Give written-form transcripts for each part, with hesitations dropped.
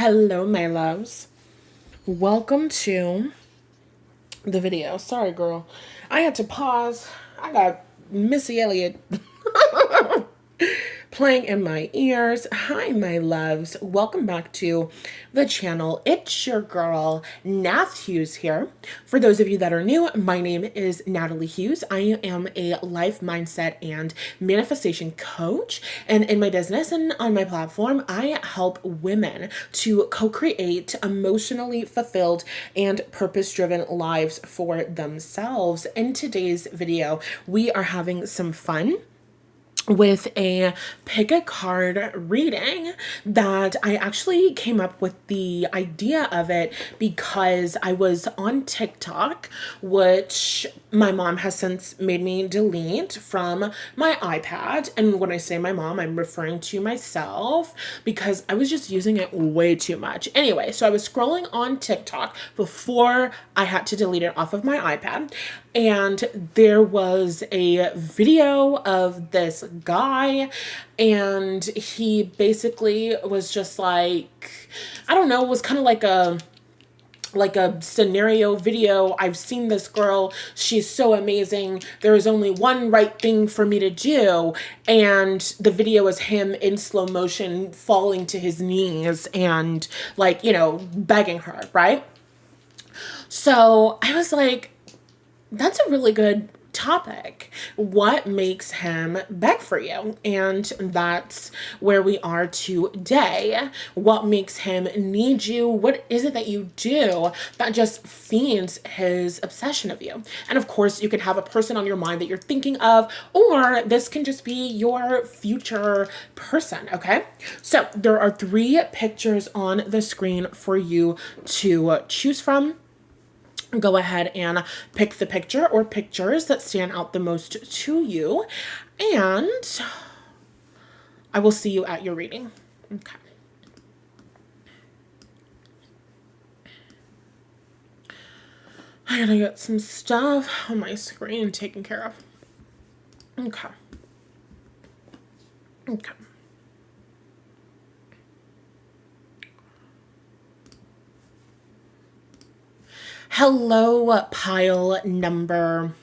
Hello, my loves. Welcome to the video. Sorry, girl. I had to pause. I got Missy Elliott playing in my ears. Hi, my loves. Welcome back to the channel. It's your girl, Nath Hughes here. For those of you that are new, my name is Natalie Hughes. I am a life mindset and manifestation coach. And in my business and on my platform, I help women to co-create emotionally fulfilled and purpose-driven lives for themselves. In today's video, we are having some fun with a pick a card reading that I actually came up with the idea of it because I was on TikTok, which my mom has since made me delete from my iPad. And when I say my mom, I'm referring to myself because I was just using it way too much. Anyway, so I was scrolling on TikTok before I had to delete it off of my iPad. And there was a video of this guy, and he basically was just like, I don't know, it was kind of like a scenario video. I've seen this girl. She's so amazing. There is only one right thing for me to do. And the video is him in slow motion falling to his knees and like, begging her, right? So I was like, that's a really good topic. What makes him beg for you? And that's where we are today. What makes him need you? What is it that you do that just feeds his obsession of you? And of course, you can have a person on your mind that you're thinking of, or this can just be your future person, okay? So there are 3 pictures on the screen for you to choose from. Go ahead and pick the picture or pictures that stand out the most to you, and I will see you at your reading. Okay. I gotta get some stuff on my screen taken care of. Okay. Okay. Hello, pile number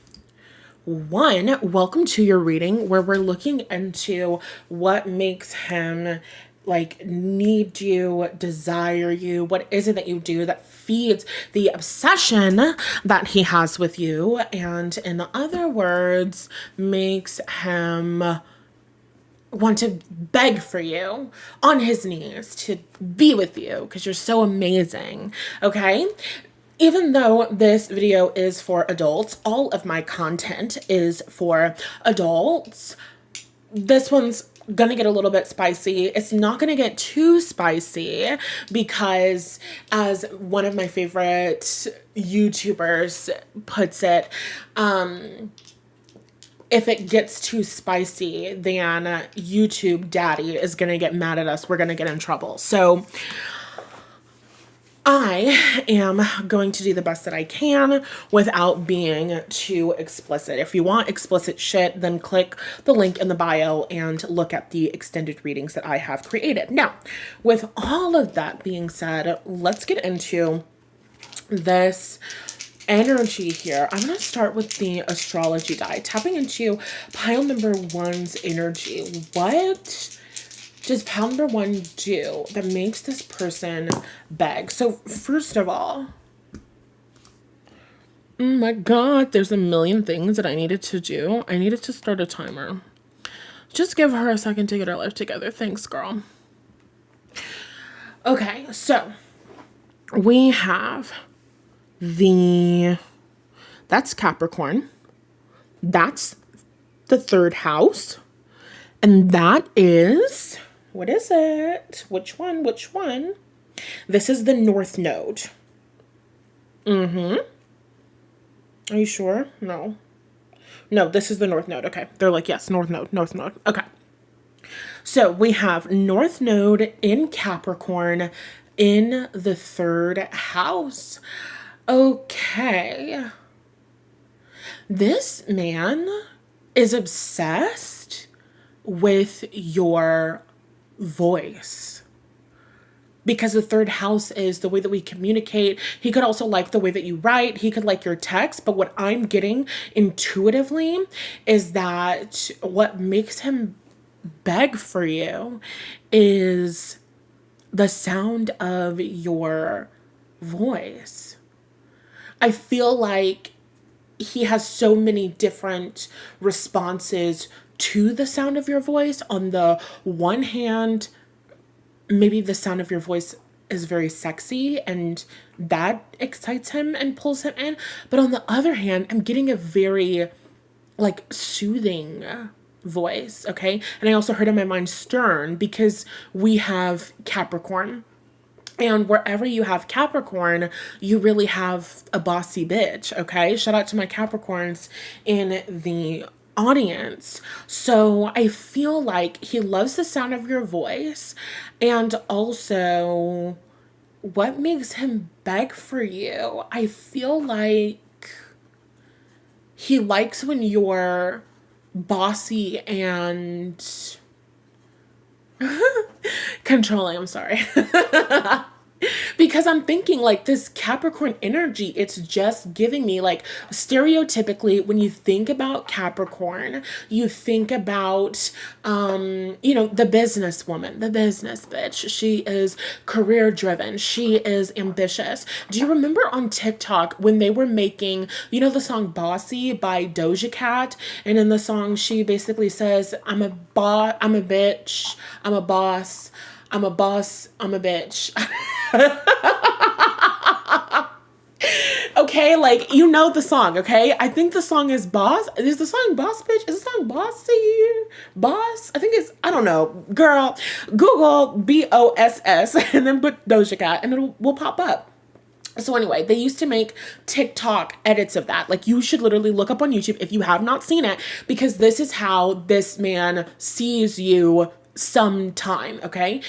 1. Welcome to your reading where we're looking into what makes him like need you, desire you. What is it that you do that feeds the obsession that he has with you? And in other words, makes him want to beg for you on his knees to be with you because you're so amazing. Okay. Even though this video is for adults, all of my content is for adults. This one's gonna get a little bit spicy. It's not gonna get too spicy because, as one of my favorite YouTubers puts it, if it gets too spicy, then YouTube daddy is gonna get mad at us. We're gonna get in trouble. So I am going to do the best that I can without being too explicit. If you want explicit shit, then click the link in the bio and look at the extended readings that I have created. Now, with all of that being said, let's get into this energy here. I'm going to start with the astrology die, tapping into pile number 1's energy. What does pile number 1 do that makes this person beg? So first of all, oh my God, there's a million things that I needed to do. I needed to start a timer. Just give her a second to get her life together. Thanks, girl. Okay, so we have that's Capricorn. That's the 3rd house. And that is, what is it? Which one? This is the North Node. Are you sure? No, this is the North Node. Okay. They're like, yes, North Node. Okay. So we have North Node in Capricorn in the 3rd house. Okay. This man is obsessed with your voice. because the third house is the way that we communicate. He could also like the way that you write. He could like your text. But what I'm getting intuitively is that what makes him beg for you is the sound of your voice. I feel like he has so many different responses to the sound of your voice. On the one hand, maybe the sound of your voice is very sexy and that excites him and pulls him in. But on the other hand, I'm getting a very like soothing voice, okay? And I also heard in my mind stern because we have Capricorn. And wherever you have Capricorn, you really have a bossy bitch, okay? Shout out to my Capricorns in the audience. So I feel like he loves the sound of your voice. And also, what makes him beg for you? I feel like he likes when you're bossy and controlling. I'm sorry. Because I'm thinking like this Capricorn energy, it's just giving me like stereotypically when you think about Capricorn, you think about, the businesswoman, the business bitch. She is career driven. She is ambitious. Do you remember on TikTok when they were making, the song Bossy by Doja Cat? And in the song, she basically says, I'm a bitch, I'm a boss, I'm a boss, I'm a bitch. Okay, like the song, okay? I think the song is Boss. Is the song Boss Bitch? Is the song Bossy? Boss? I think it's, I don't know. Girl, Google BOSS and then put Doja Cat and it will pop up. So anyway, they used to make TikTok edits of that. Like you should literally look up on YouTube if you have not seen it, because this is how this man sees you sometime, okay?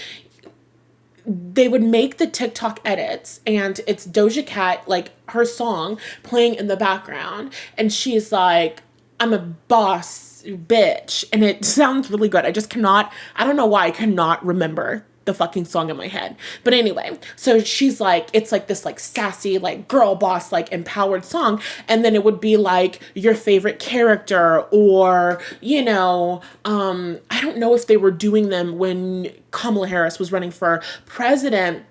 They would make the TikTok edits and it's Doja Cat, like her song playing in the background. And she's like, I'm a boss bitch. And it sounds really good. I don't know why I cannot remember the fucking song in my head. But anyway, so she's like, it's like this like sassy, like girl boss, like empowered song. And then it would be like your favorite character or, I don't know if they were doing them when Kamala Harris was running for president,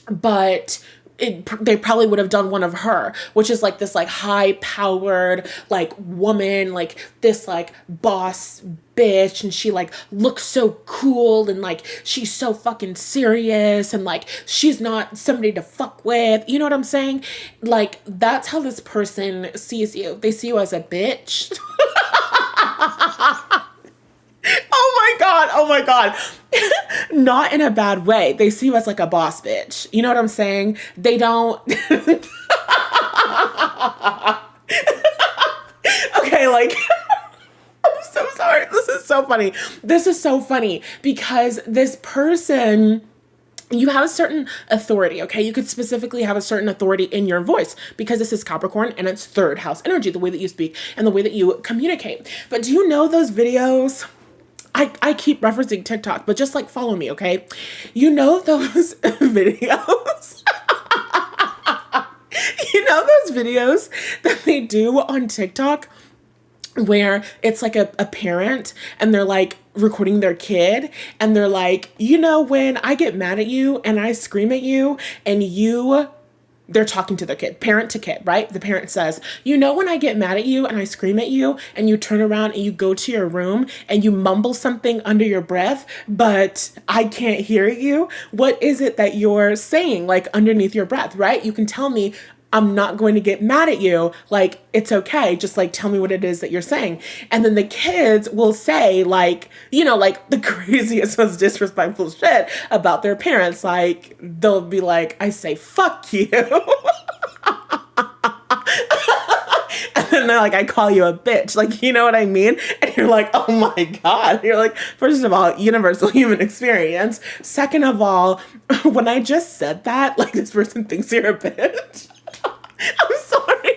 but they probably would have done one of her, which is like this like high powered like woman, like this like boss bitch, and she like looks so cool and like she's so fucking serious and like she's not somebody to fuck with. You know what I'm saying? Like that's how this person sees you. They see you as a bitch. Oh my God. Not in a bad way. They see you as like a boss bitch. You know what I'm saying? They don't. Okay, like, I'm so sorry. This is so funny. This is so funny because this person, you have a certain authority, okay? You could specifically have a certain authority in your voice because this is Capricorn and it's third house energy, the way that you speak and the way that you communicate. But do you know those videos? I keep referencing TikTok, but just like follow me, okay? You know those videos? Those videos that they do on TikTok where it's like a parent and they're like recording their kid and they're like, when I get mad at you and I scream at you and they're talking to their kid, parent to kid, right? The parent says, when I get mad at you and I scream at you and you turn around and you go to your room and you mumble something under your breath, but I can't hear you. What is it that you're saying like underneath your breath, right? You can tell me, I'm not going to get mad at you. Like, it's okay. Just like, tell me what it is that you're saying. And then the kids will say like, like the craziest, most disrespectful shit about their parents. Like, they'll be like, I say, fuck you. And then they're like, I call you a bitch. Like, you know what I mean? And you're like, oh my God. You're like, first of all, universal human experience. Second of all, when I just said that, like this person thinks you're a bitch.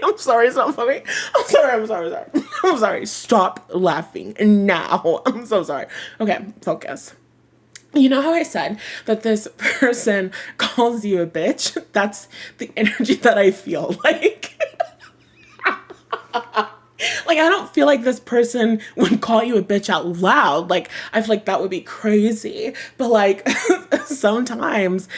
I'm sorry, it's not funny. I'm sorry. Stop laughing now. I'm so sorry. Okay, focus. You know how I said that this person calls you a bitch? That's the energy that I feel like. Like, I don't feel like this person would call you a bitch out loud. Like, I feel like that would be crazy. But, like, sometimes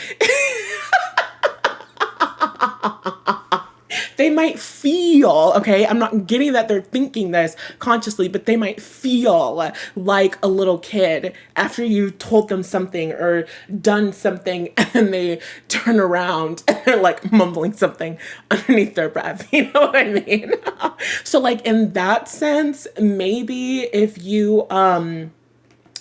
they might feel, okay, I'm not getting that they're thinking this consciously, but they might feel like a little kid after you told them something or done something, and they turn around and they're like mumbling something underneath their breath. You know what I mean? So like in that sense, maybe if you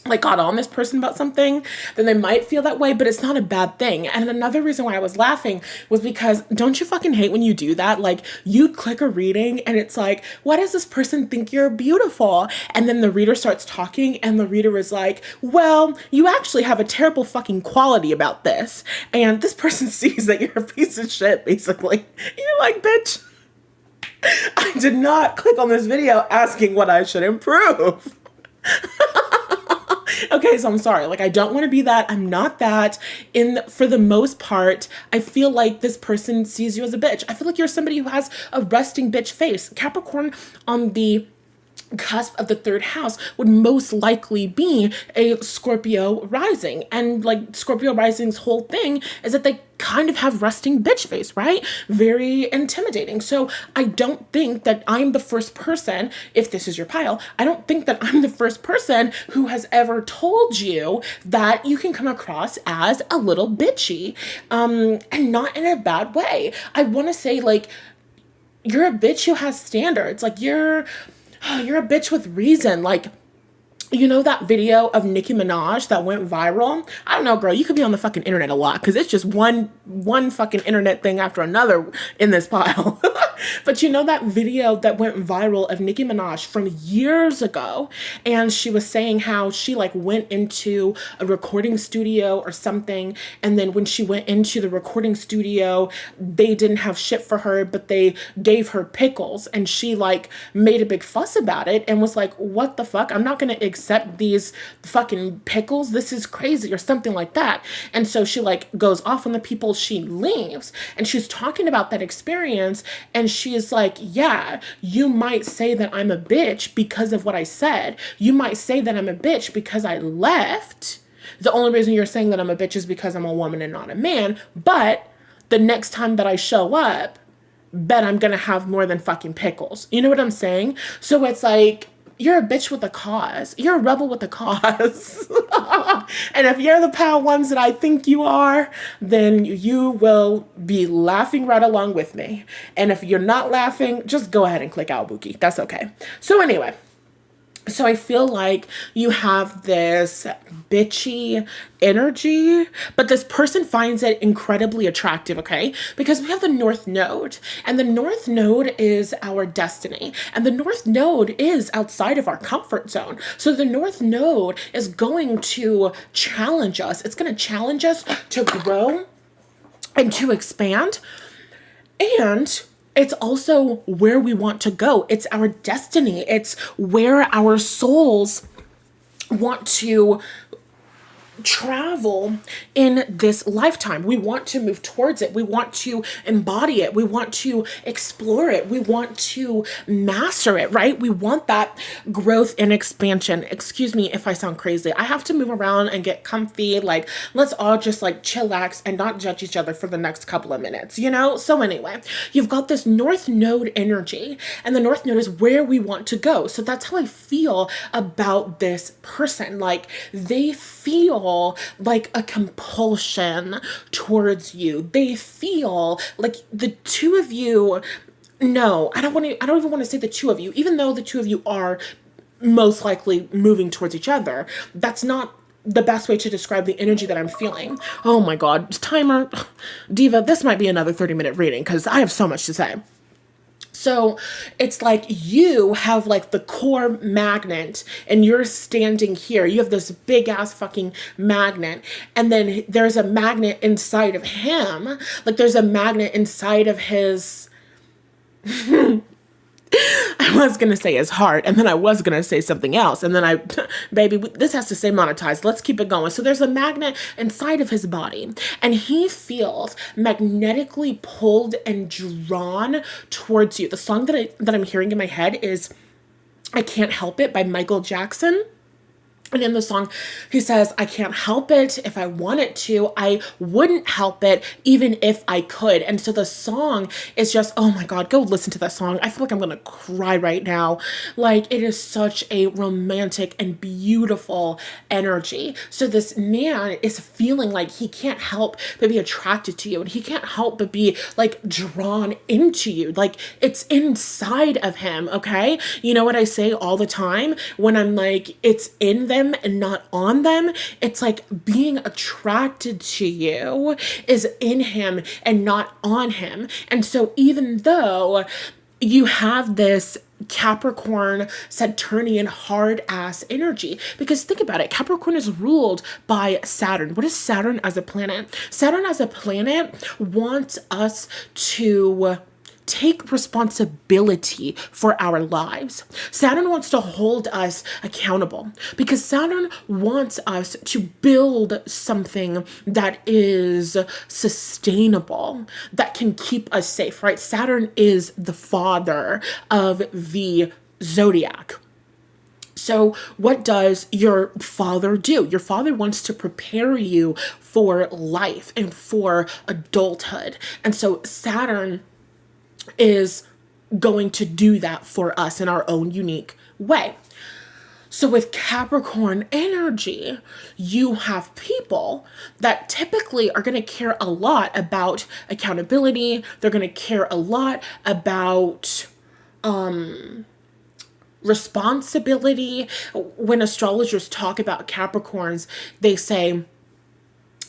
like got on this person about something, then they might feel that way, but it's not a bad thing. And another reason why I was laughing was because don't you fucking hate when you do that? Like you click a reading and it's like, why does this person think you're beautiful? And then the reader starts talking and the reader is like, well, you actually have a terrible fucking quality about this. And this person sees that you're a piece of shit, basically. You're like, bitch, I did not click on this video asking what I should improve. Okay, so I'm sorry. Like, I don't want to be that. I'm not that. For the most part, I feel like this person sees you as a bitch. I feel like you're somebody who has a resting bitch face. Capricorn on the cusp of the third house would most likely be a Scorpio rising. And like Scorpio rising's whole thing is that they kind of have resting bitch face, right? Very intimidating. So I don't think that I'm the first person, if this is your pile, I don't think that I'm the first person who has ever told you that you can come across as a little bitchy, and not in a bad way. I want to say like, you're a bitch who has standards. Like you're a bitch with reason. Like, you know that video of Nicki Minaj that went viral? I don't know, girl. You could be on the fucking internet a lot because it's just one fucking internet thing after another in this pile. But you know that video that went viral of Nicki Minaj from years ago, and she was saying how she like went into a recording studio or something, and then when she went into the recording studio, they didn't have shit for her, but they gave her pickles, and she like made a big fuss about it and was like, what the fuck? I'm not gonna accept these fucking pickles. This is crazy, or something like that. And so she like goes off on the people, she leaves, and she's talking about that experience, and she is like, yeah, you might say that I'm a bitch because of what I said. You might say that I'm a bitch because I left. The only reason you're saying that I'm a bitch is because I'm a woman and not a man. But the next time that I show up, bet I'm gonna have more than fucking pickles. You know what I'm saying? So it's like, you're a bitch with a cause. You're a rebel with a cause. And if you're the pal ones that I think you are, then you will be laughing right along with me. And if you're not laughing, just go ahead and click out, Buki. That's okay. So anyway, so I feel like you have this bitchy energy, but this person finds it incredibly attractive, okay? Because we have the North Node, and the North Node is our destiny, and the North Node is outside of our comfort zone. So the North Node is going to challenge us. It's going to challenge us to grow and to expand, and it's also where we want to go. It's our destiny. It's where our souls want to travel in this lifetime. We want to move towards it. We want to embody it. We want to explore it. We want to master it, right? We want that growth and expansion. Excuse me if I sound crazy. I have to move around and get comfy. Like, let's all just like chillax and not judge each other for the next couple of minutes, you know? So anyway, you've got this North Node energy, and the North Node is where we want to go. So that's how I feel about this person. Like, they feel like a compulsion towards you. They feel like the two of you, no, I don't even want to say the two of you, even though the two of you are most likely moving towards each other. That's not the best way to describe the energy that I'm feeling. Oh my God, timer. Diva, this might be another 30-minute reading because I have so much to say. So it's like you have like the core magnet and you're standing here. You have this big ass fucking magnet. And then there's a magnet inside of him. Like there's a magnet inside of his I was going to say his heart, and then I was going to say something else. And then baby, this has to stay monetized. Let's keep it going. So there's a magnet inside of his body, and he feels magnetically pulled and drawn towards you. The song that I'm hearing in my head is I Can't Help It by Michael Jackson. And in the song, he says, I can't help it. If I wanted to, I wouldn't help it, even if I could. And so the song is just, oh my God, go listen to that song. I feel like I'm going to cry right now. Like, it is such a romantic and beautiful energy. So this man is feeling like he can't help but be attracted to you. And he can't help but be like drawn into you. Like, it's inside of him, okay? You know what I say all the time when I'm like, it's in them and not on them? It's like being attracted to you is in him and not on him. And so even though you have this Capricorn, Saturnian, hard ass energy, because think about it, Capricorn is ruled by Saturn. What is Saturn as a planet? Saturn as a planet wants us to take responsibility for our lives. Saturn wants to hold us accountable because Saturn wants us to build something that is sustainable, that can keep us safe, right? Saturn is the father of the zodiac. So what does your father do? Your father wants to prepare you for life and for adulthood. And so Saturn is going to do that for us in our own unique way. So with Capricorn energy, you have people that typically are going to care a lot about accountability. They're going to care a lot about responsibility. When astrologers talk about Capricorns, they say,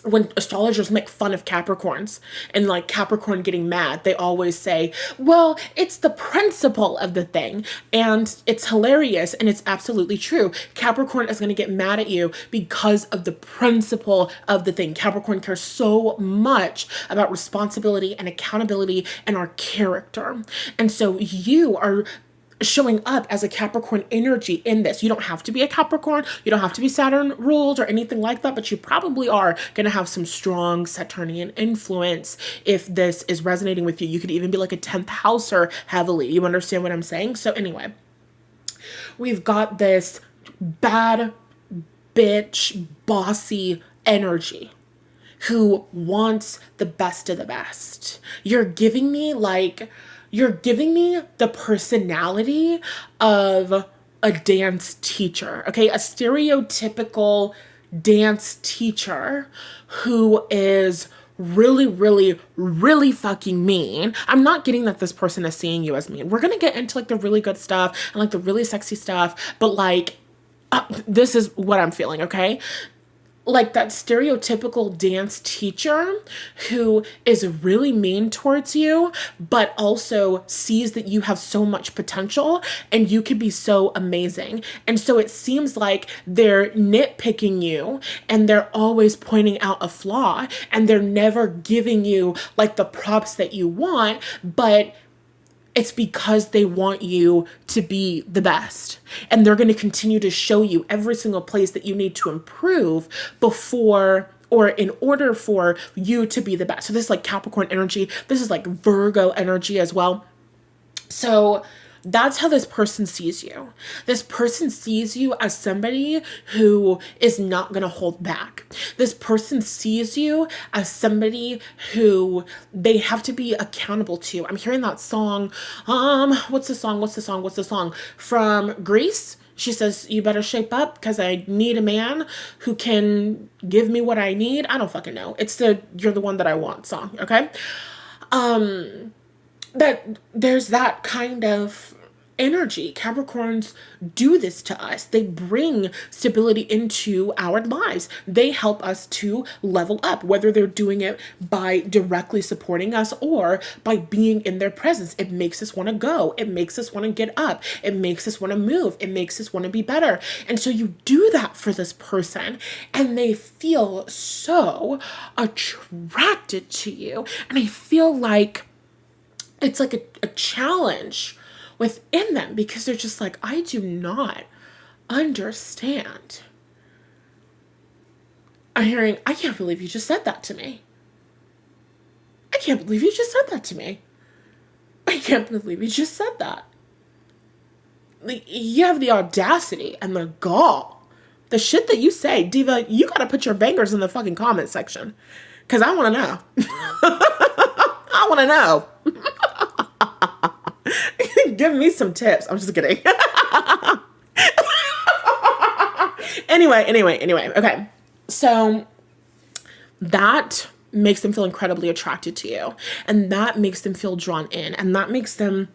when astrologers make fun of Capricorns and like Capricorn getting mad, they always say, well, it's the principle of the thing. And it's hilarious and it's absolutely true. Capricorn is going to get mad at you because of the principle of the thing. Capricorn cares so much about responsibility and accountability and our character. And so you are showing up as a Capricorn energy in this. You don't have to be a Capricorn. You don't have to be Saturn ruled or anything like that, but you probably are going to have some strong Saturnian influence if this is resonating with you. You could even be like a 10th houser heavily. You understand what I'm saying? So anyway, we've got this bad bitch, bossy energy who wants the best of the best. You're giving me the personality of a dance teacher, okay? A stereotypical dance teacher who is really, really, really fucking mean. I'm not getting that this person is seeing you as mean. We're gonna get into like the really good stuff and like the really sexy stuff, but like, this is what I'm feeling, okay? Like that stereotypical dance teacher who is really mean towards you, but also sees that you have so much potential and you could be so amazing. And so it seems like they're nitpicking you and they're always pointing out a flaw and they're never giving you like the props that you want, but it's because they want you to be the best. And they're going to continue to show you every single place that you need to improve before or in order for you to be the best. So this is like Capricorn energy. This is like Virgo energy as well. So that's how this person sees you. This person sees you as somebody who is not going to hold back. This person sees you as somebody who they have to be accountable to. I'm hearing that song. What's the song? From Greece. She says, you better shape up because I need a man who can give me what I need. I don't fucking know. It's the You're the One That I Want song. Okay. That there's that kind of energy. Capricorns do this to us. They bring stability into our lives. They help us to level up, whether they're doing it by directly supporting us or by being in their presence. It makes us want to go. It makes us want to get up. It makes us want to move. It makes us want to be better. And so you do that for this person and they feel so attracted to you. And I feel like it's like a challenge within them because they're just like, I do not understand. I'm hearing, I can't believe you just said that to me. I can't believe you just said that to me. I can't believe you just said that. Like, you have the audacity and the gall. The shit that you say, Diva, you gotta put your bangers in the fucking comment section. Because I want to know. I want to know. Give me some tips. I'm just kidding. Anyway. Okay. So that makes them feel incredibly attracted to you. And that makes them feel drawn in. And that makes them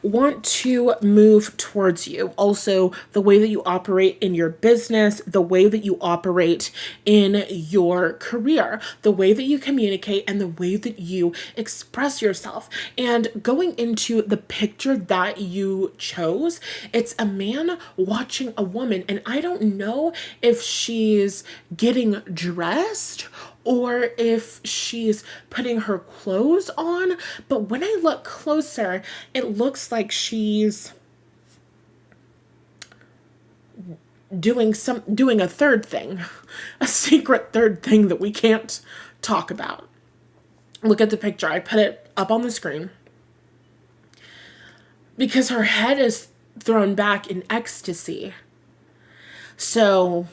want to move towards you. Also, the way that you operate in your business, the way that you operate in your career, the way that you communicate, and the way that you express yourself. And going into the picture that you chose, it's a man watching a woman, and I don't know if she's getting dressed or if she's putting her clothes on, but when I look closer, it looks like she's doing a third thing, a secret third thing that we can't talk about. Look at the picture. I put it up on the screen because her head is thrown back in ecstasy. So,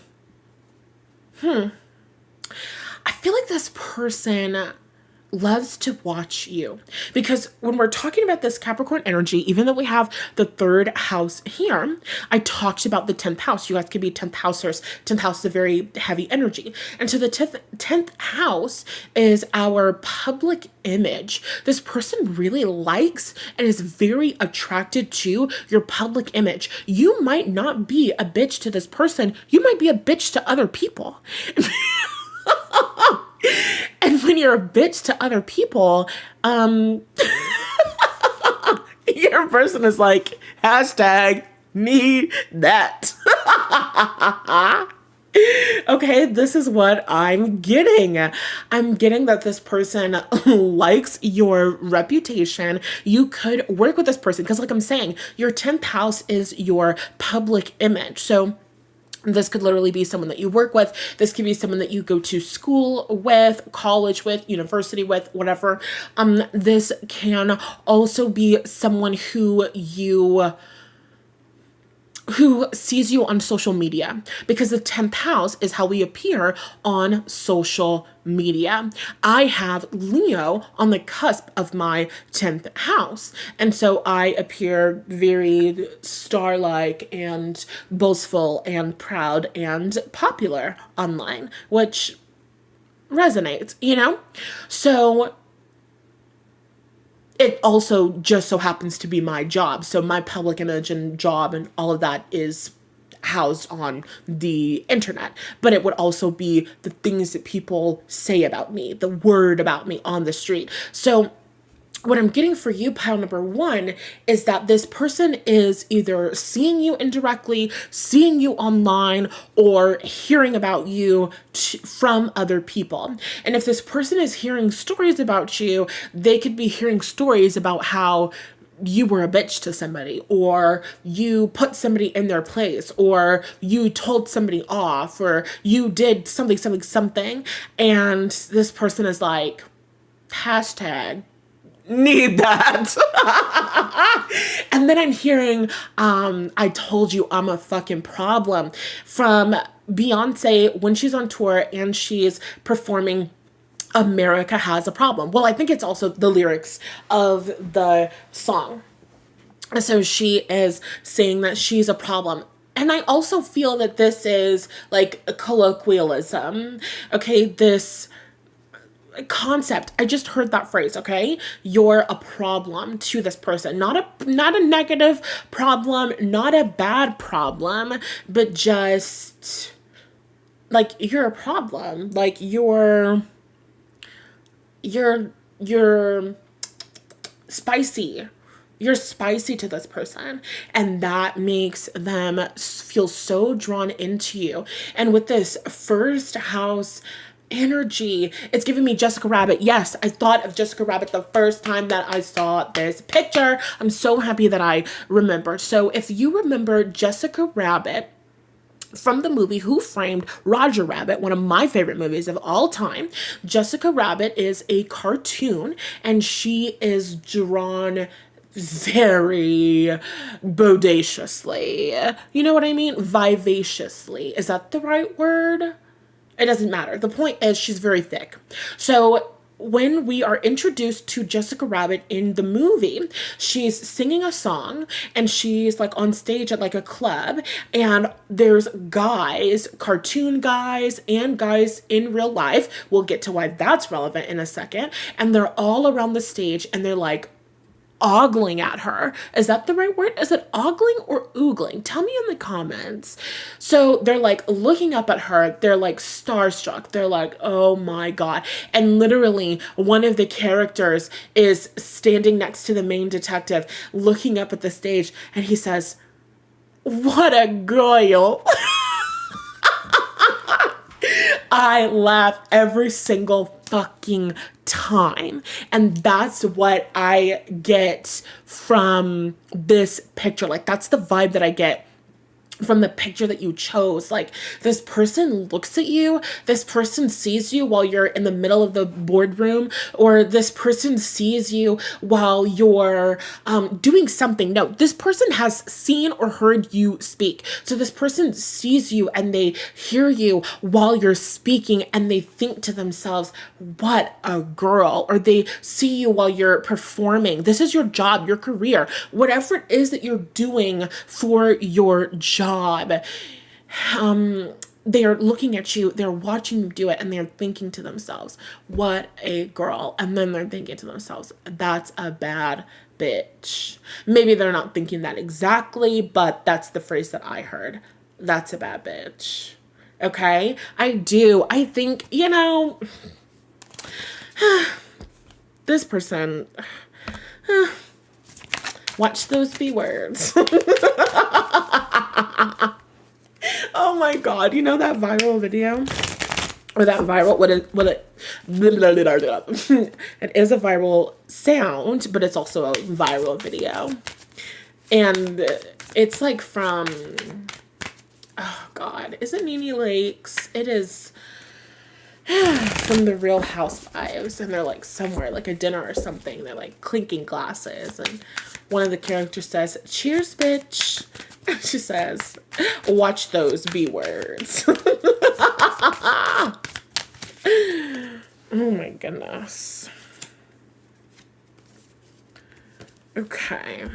I feel like this person loves to watch you, because when we're talking about this Capricorn energy, even though we have the third house here, I talked about the 10th house. You guys could be 10th housers. 10th house is a very heavy energy. And so the 10th house is our public image. This person really likes and is very attracted to your public image. You might not be a bitch to this person. You might be a bitch to other people. And when you're a bitch to other people, your person is like, hashtag need that. Okay, this is what I'm getting. I'm getting that this person likes your reputation. You could work with this person because, like I'm saying, your 10th house is your public image. So this could literally be someone that you work with. This could be someone that you go to school with, college with, university with, whatever. This can also be someone who sees you on social media, because the 10th house is how we appear on social media. I have Leo on the cusp of my 10th house. And so I appear very star-like and boastful and proud and popular online, which resonates, you know? So it also just so happens to be my job. So my public image and job and all of that is housed on the internet. But it would also be the things that people say about me, the word about me on the street. So what I'm getting for you, pile number one, is that this person is either seeing you indirectly, seeing you online, or hearing about you from other people. And if this person is hearing stories about you, they could be hearing stories about how you were a bitch to somebody, or you put somebody in their place, or you told somebody off, or you did something. And this person is like, hashtag need that. And then I'm hearing, I told you I'm a fucking problem, from Beyonce when she's on tour and she's performing America Has a Problem. Well, I think it's also the lyrics of the song. So she is saying that she's a problem. And I also feel that this is like a colloquialism. Okay, this concept. I just heard that phrase, okay? You're a problem to this person. Not a negative problem, not a bad problem, but just like you're a problem. Like you're spicy. You're spicy to this person, and that makes them feel so drawn into you. And with this first house energy. It's giving me Jessica Rabbit. Yes, I thought of Jessica Rabbit the first time that I saw this picture. I'm so happy that I remembered. So if you remember Jessica Rabbit from the movie Who Framed Roger Rabbit, one of my favorite movies of all time, Jessica Rabbit is a cartoon and she is drawn very bodaciously. You know what I mean? Vivaciously. Is that the right word? It doesn't matter. The point is she's very thick. So when we are introduced to Jessica Rabbit in the movie, she's singing a song and she's like on stage at like a club, and there's guys, cartoon guys and guys in real life. We'll get to why that's relevant in a second. And they're all around the stage and they're like ogling at her. Is that the right word? Is it ogling or oogling? Tell me in the comments. So they're like looking up at her. They're like starstruck. They're like, oh my God. And literally one of the characters is standing next to the main detective looking up at the stage, and he says, "What a girl." I laugh every single fucking time. And that's what I get from this picture. Like, that's the vibe that I get from the picture that you chose. Like, this person looks at you, this person sees you while you're in the middle of the boardroom, or this person sees you while you're doing something. No, this person has seen or heard you speak. So this person sees you and they hear you while you're speaking and they think to themselves, what a girl. Or they see you while you're performing. This is your job, your career, whatever it is that you're doing for your job. They're looking at you, they're watching you do it, and they're thinking to themselves, what a girl. And then they're thinking to themselves, that's a bad bitch. Maybe they're not thinking that exactly, but that's the phrase that I heard. That's a bad bitch. Okay? I think, this person, watch those B words. Oh my God. You know that viral video? Or that viral, it is a viral sound, but it's also a viral video. And it's like from, oh God, is it Nene Lakes? It is from the Real Housewives, and they're like somewhere, like a dinner or something. They're like clinking glasses, and one of the characters says, "Cheers, bitch." She says, "Watch those B words." Oh my goodness. Okay.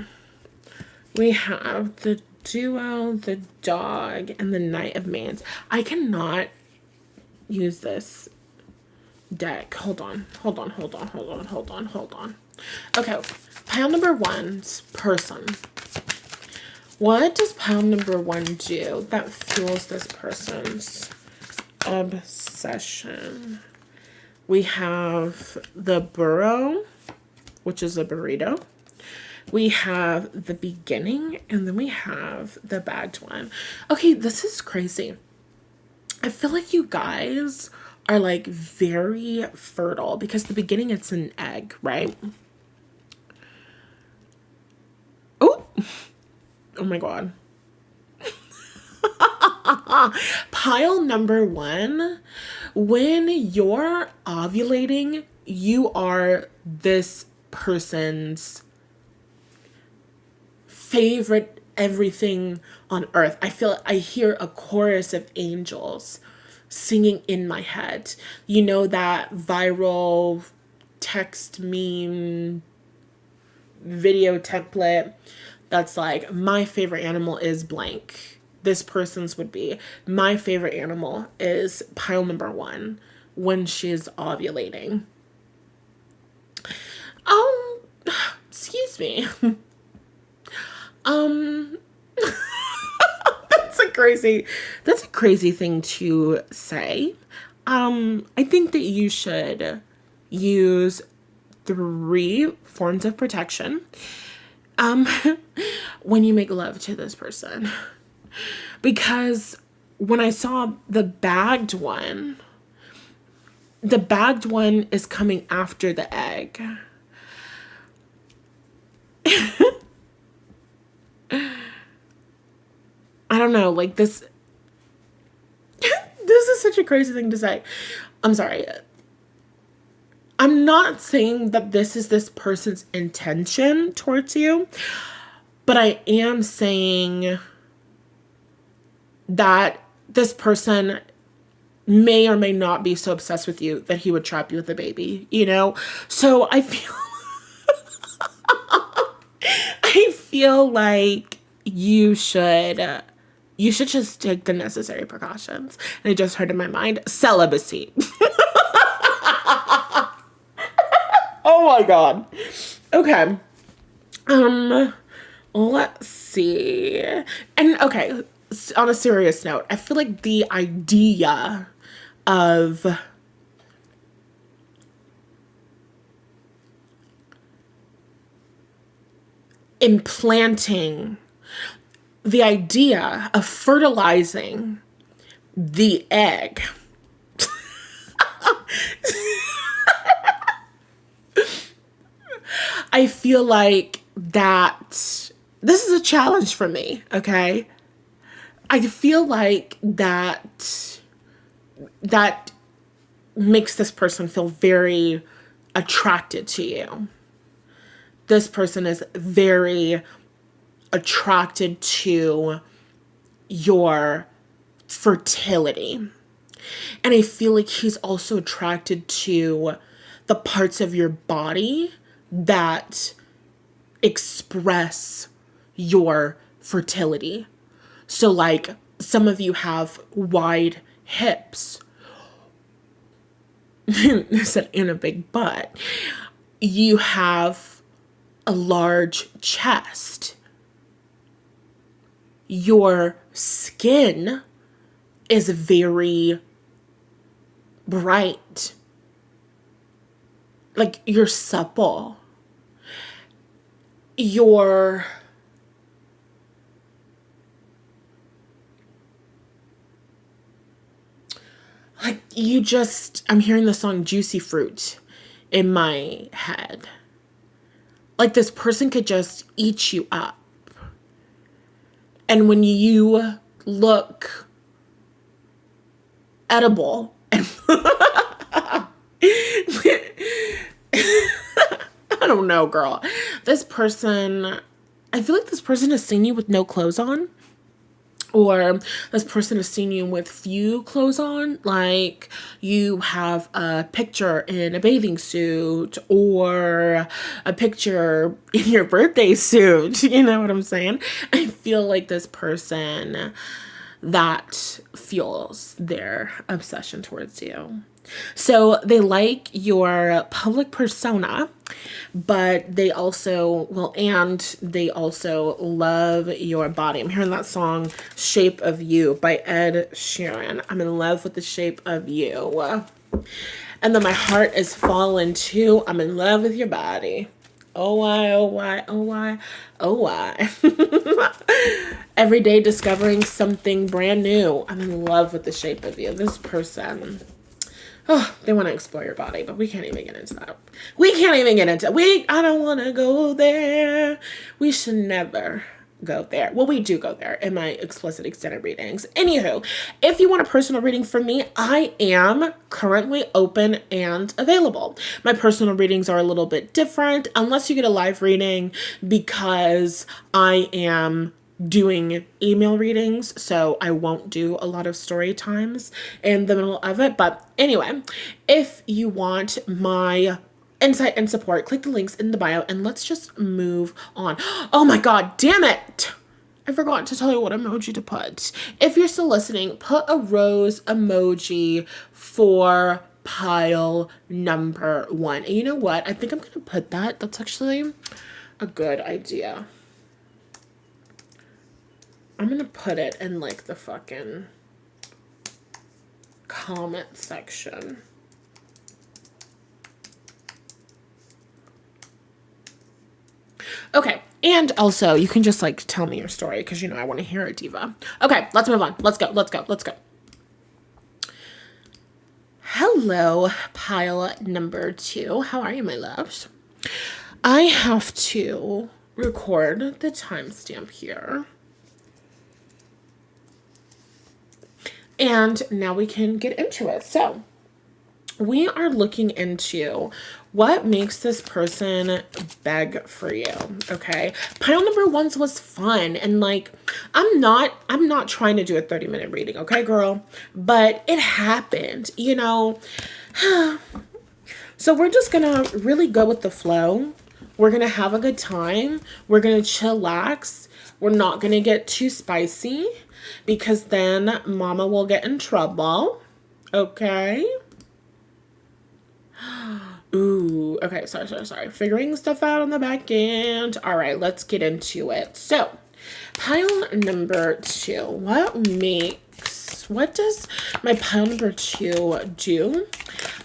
We have the duo, the dog, and the Knight of Mans. I cannot use this deck. Hold on. Okay. Pile number one's person. What does pile number one do that fuels this person's obsession? We have the burrow, which is a burrito. We have the beginning, and then we have the bagged one. Okay, this is crazy. I feel like you guys are like very fertile because the beginning, it's an egg, right? Oh my God. Pile number one, when you're ovulating, you are this person's favorite everything on earth. I hear a chorus of angels singing in my head. You know that viral text meme video template that's like, my favorite animal is blank. This person's would be, my favorite animal is pile number one when she's ovulating. Excuse me. That's a crazy thing to say. I think that you should use 3 forms of protection when you make love to this person. Because when I saw the bagged one, the bagged one is coming after the egg. I don't know, like this, this is such a crazy thing to say. I'm sorry. I'm not saying that this is this person's intention towards you, but I am saying that this person may or may not be so obsessed with you that he would trap you with a baby, you know? So I feel I feel like you should just take the necessary precautions. And it just heard in my mind, celibacy. Oh my God. Okay. Let's see. And okay, on a serious note, I feel like the idea of implanting, the idea of fertilizing the egg I feel like that this is a challenge for me, okay? I feel like that makes this person feel very attracted to you. This person is very attracted to your fertility. And I feel like he's also attracted to the parts of your body that express your fertility. So like some of you have wide hips. I said in a big butt. You have a large chest. Your skin is very bright. Like you're supple. You're like you just, I'm hearing the song Juicy Fruit in my head. Like this person could just eat you up. And when you look edible and I don't know, girl. This person, I feel like this person has seen you with no clothes on. Or this person has seen you with few clothes on, like you have a picture in a bathing suit or a picture in your birthday suit. You know what I'm saying? I feel like this person that fuels their obsession towards you. So they like your public persona, but they also they also love your body. I'm hearing that song Shape of You by Ed Sheeran. I'm in love with the shape of you. And then my heart is fallen too. I'm in love with your body. Oh why, oh why, oh why, oh why. Every day discovering something brand new. I'm in love with the shape of you. This person, oh, they want to explore your body, but we can't even get into that. I don't want to go there. We should never go there. Well, we do go there in my explicit extended readings. Anywho, if you want a personal reading from me, I am currently open and available. My personal readings are a little bit different unless you get a live reading because I am doing email readings, so I won't do a lot of story times in the middle of it. But anyway, if you want my insight and support, click the links in the bio and let's just move on. Oh my God, damn it. I forgot to tell you what emoji to put. If you're still listening, put a rose emoji for pile number 1. And you know what? I think I'm going to put that. That's actually a good idea. I'm going to put it in like the fucking comment section. Okay, and also you can just like tell me your story because you know I want to hear it, diva. Okay, let's move on. Let's go. Hello, pile number 2. How are you, my loves? I have to record the timestamp here. And now we can get into it. So, we are looking into what makes this person beg for you, okay? Pile number 1 was fun, and like I'm not trying to do a 30-minute reading, okay, girl? But it happened, you know. So we're just gonna really go with the flow. We're gonna have a good time. We're gonna chillax. We're not gonna get too spicy because then mama will get in trouble, okay? Ooh, okay, sorry. Figuring stuff out on the back end. All right, let's get into it. So, pile number 2. What does my pile number 2 do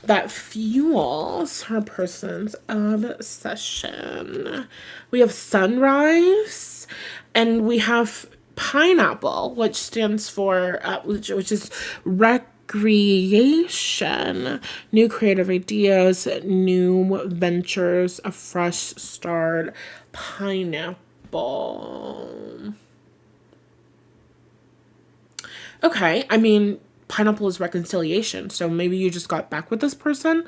that fuels her person's obsession? We have sunrise and we have pineapple, which stands for, which is recreation, new creative ideas, new ventures, a fresh start, pineapple. Okay, I mean, pineapple is reconciliation, so maybe you just got back with this person.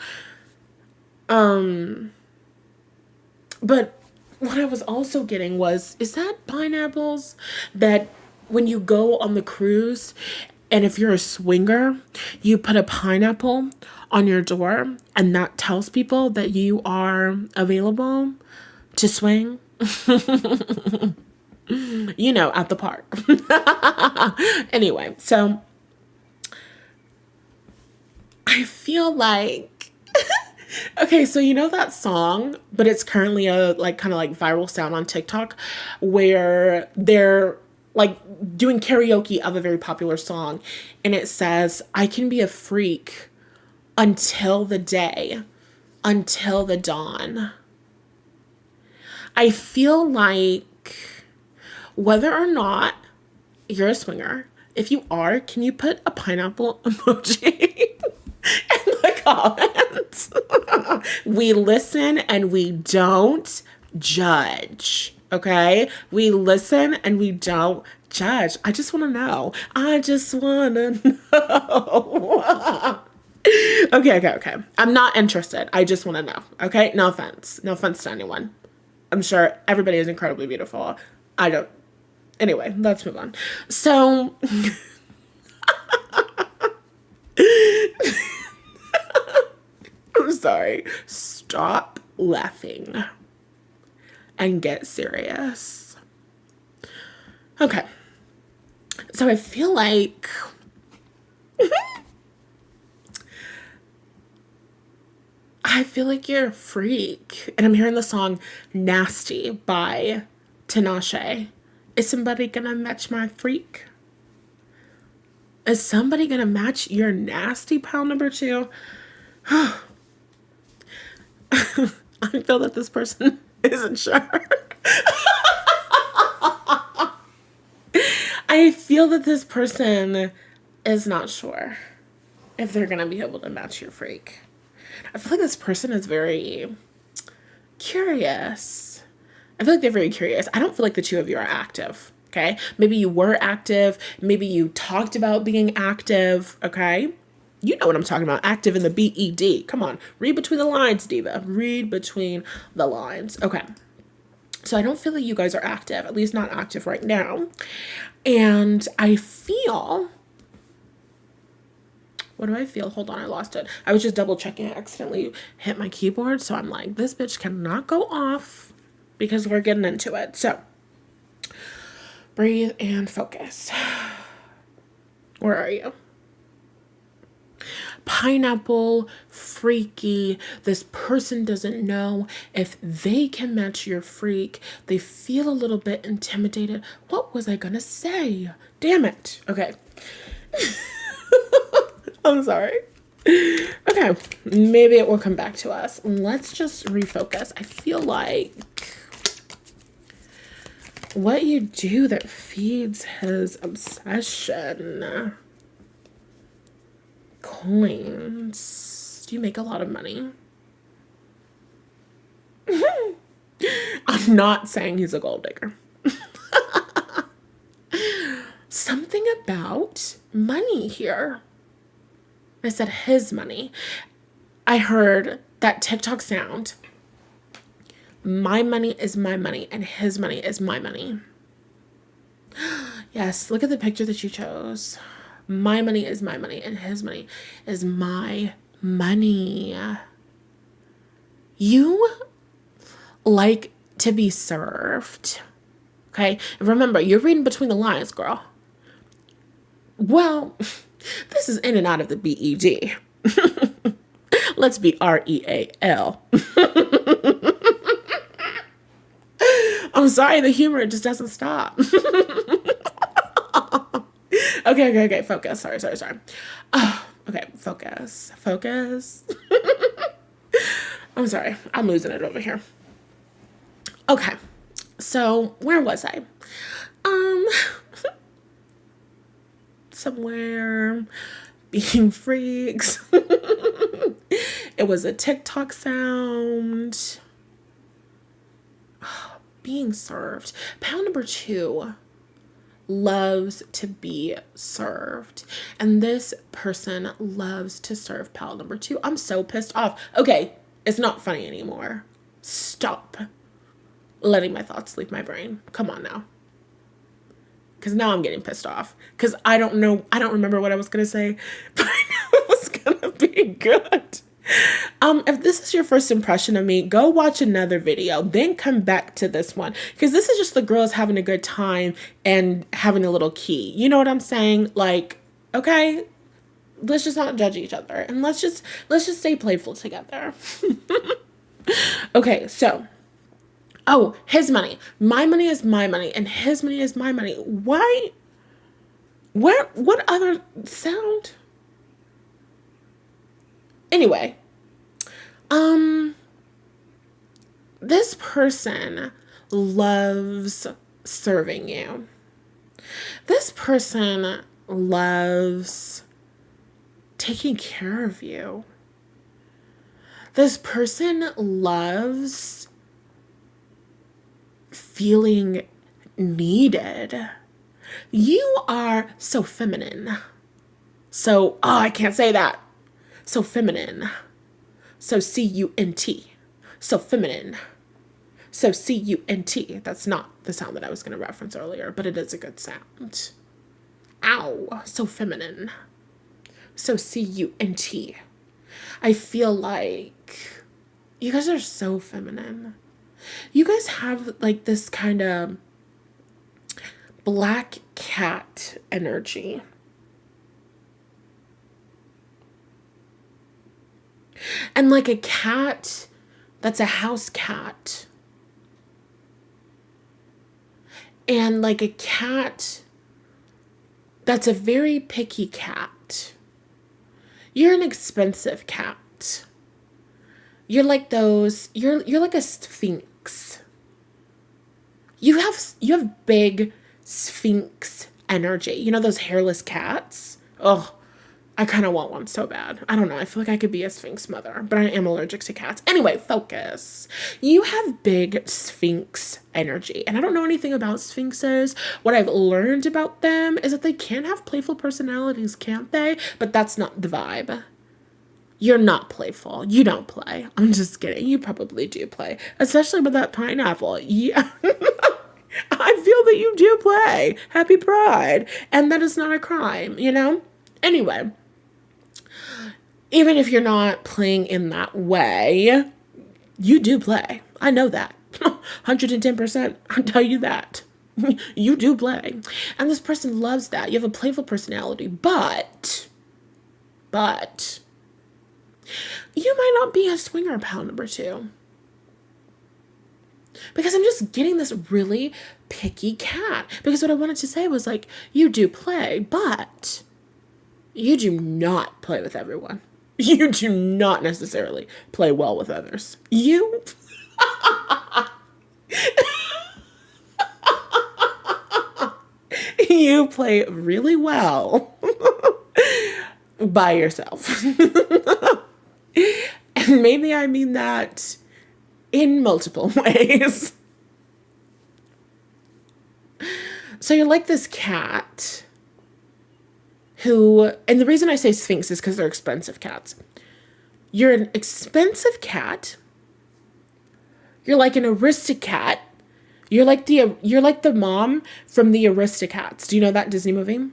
But what I was also getting was, is that pineapples that when you go on the cruise and if you're a swinger, you put a pineapple on your door and that tells people that you are available to swing? You know, at the park. Anyway, so I feel like okay, so you know that song, but it's currently a like kind of like viral sound on TikTok where they're like doing karaoke of a very popular song and it says, I can be a freak until the day, until the dawn. I feel like whether or not you're a swinger, if you are, can you put a pineapple emoji in the comments? We listen and we don't judge, okay? We listen and we don't judge. I just want to know. I just want to know. Okay. I'm not interested. I just want to know, okay? No offense. No offense to anyone. I'm sure everybody is incredibly beautiful. I don't. Anyway, let's move on. So, I'm sorry. Stop laughing and get serious. Okay. So I feel like you're a freak. And I'm hearing the song Nasty by Tinashe. Is somebody gonna match my freak? Is somebody gonna match your nasty pile number 2? I feel that this person isn't sure. I feel that this person is not sure if they're gonna be able to match your freak. I feel like this person is very curious. I feel like they're very curious. I don't feel like the two of you are active, okay? Maybe you were active. Maybe you talked about being active, okay? You know what I'm talking about. Active in the BED. Come on. Read between the lines, diva. Read between the lines. Okay. So I don't feel like you guys are active, at least not active right now. And I feel... What do I feel? Hold on, I lost it. I was just double checking. I accidentally hit my keyboard. So I'm like, this bitch cannot go off because we're getting into it. So breathe and focus. Where are you? Pineapple, freaky. This person doesn't know if they can match your freak. They feel a little bit intimidated. What was I gonna say? Damn it. Okay. I'm sorry. Okay, maybe it will come back to us. Let's just refocus. I feel like what you do that feeds his obsession. Coins. Do you make a lot of money? I'm not saying he's a gold digger. Something about money here. I said his money. I heard that TikTok sound. My money is my money and his money is my money. Yes, look at the picture that you chose. My money is my money and his money is my money. You like to be served. Okay? And remember, you're reading between the lines, girl. Well, this is in and out of the BED. Let's be REAL. I'm sorry, the humor just doesn't stop. Okay. Focus. Sorry. Okay, focus. I'm sorry. I'm losing it over here. Okay. So, where was I? Somewhere being freaks. It was a TikTok sound. Being served. Pound number 2 loves to be served. And this person loves to serve pal number 2. I'm so pissed off. Okay, it's not funny anymore. Stop letting my thoughts leave my brain. Come on now. Because now I'm getting pissed off. Because I don't remember what I was going to say, but I knew it was going to be good. If this is your first impression of me, go watch another video, then come back to this one. Because this is just the girls having a good time and having a little key. You know what I'm saying? Like, okay, let's just not judge each other. And let's just stay playful together. Okay, so. Oh, his money. My money is my money, and his money is my money. Why? What other sound? Anyway, this person loves serving you. This person loves taking care of you. This person loves feeling needed. You are so feminine. I can't say that. So feminine. So C-U-N-T. So feminine. So C-U-N-T. That's not the sound that I was going to reference earlier, but it is a good sound. Ow. So feminine. So C-U-N-T. I feel like you guys are so feminine. You guys have like this kind of black cat energy. And like a cat that's a house cat. And like a cat that's a very picky cat. You're an expensive cat. You're like those, you're like a sphinx. You have big sphinx energy. You know those hairless cats? Oh, I kind of want one so bad. I don't know. I feel like I could be a sphinx mother, but I am allergic to cats. Anyway, focus. You have big sphinx energy. And I don't know anything about sphinxes. What I've learned about them is that they can have playful personalities, can't they? But that's not the vibe. You're not playful. You don't play. I'm just kidding. You probably do play. Especially with that pineapple. Yeah. I feel that you do play. Happy Pride. And that is not a crime, you know? Anyway. Even if you're not playing in that way, you do play. I know that. 110%. I'll tell you that. You do play. And this person loves that. You have a playful personality. But you might not be a swinger pal number 2. Because I'm just getting this really picky cat. Because what I wanted to say was like, you do play, but you do not play with everyone. You do not necessarily play well with others. You... you play really well by yourself. maybe I mean that in multiple ways. So you're like this cat who, and the reason I say Sphinx is because they're expensive cats. You're an expensive cat. You're like an Aristocat. You're like the mom from the Aristocats. Do you know that Disney movie?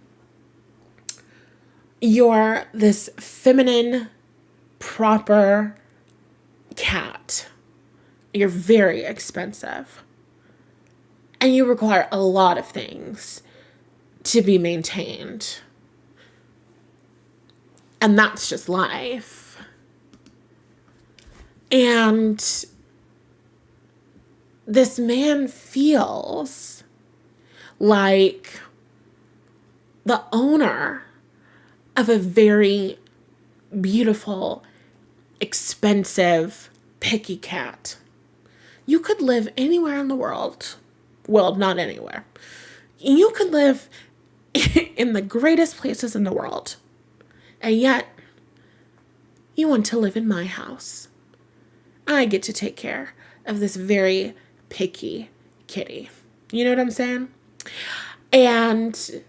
You're this feminine, proper cat. You're very expensive. And you require a lot of things to be maintained. And that's just life. And this man feels like the owner of a very beautiful, expensive, picky cat. You could live anywhere in the world. Well, not anywhere. You could live in the greatest places in the world. And yet, you want to live in my house. I get to take care of this very picky kitty. You know what I'm saying? And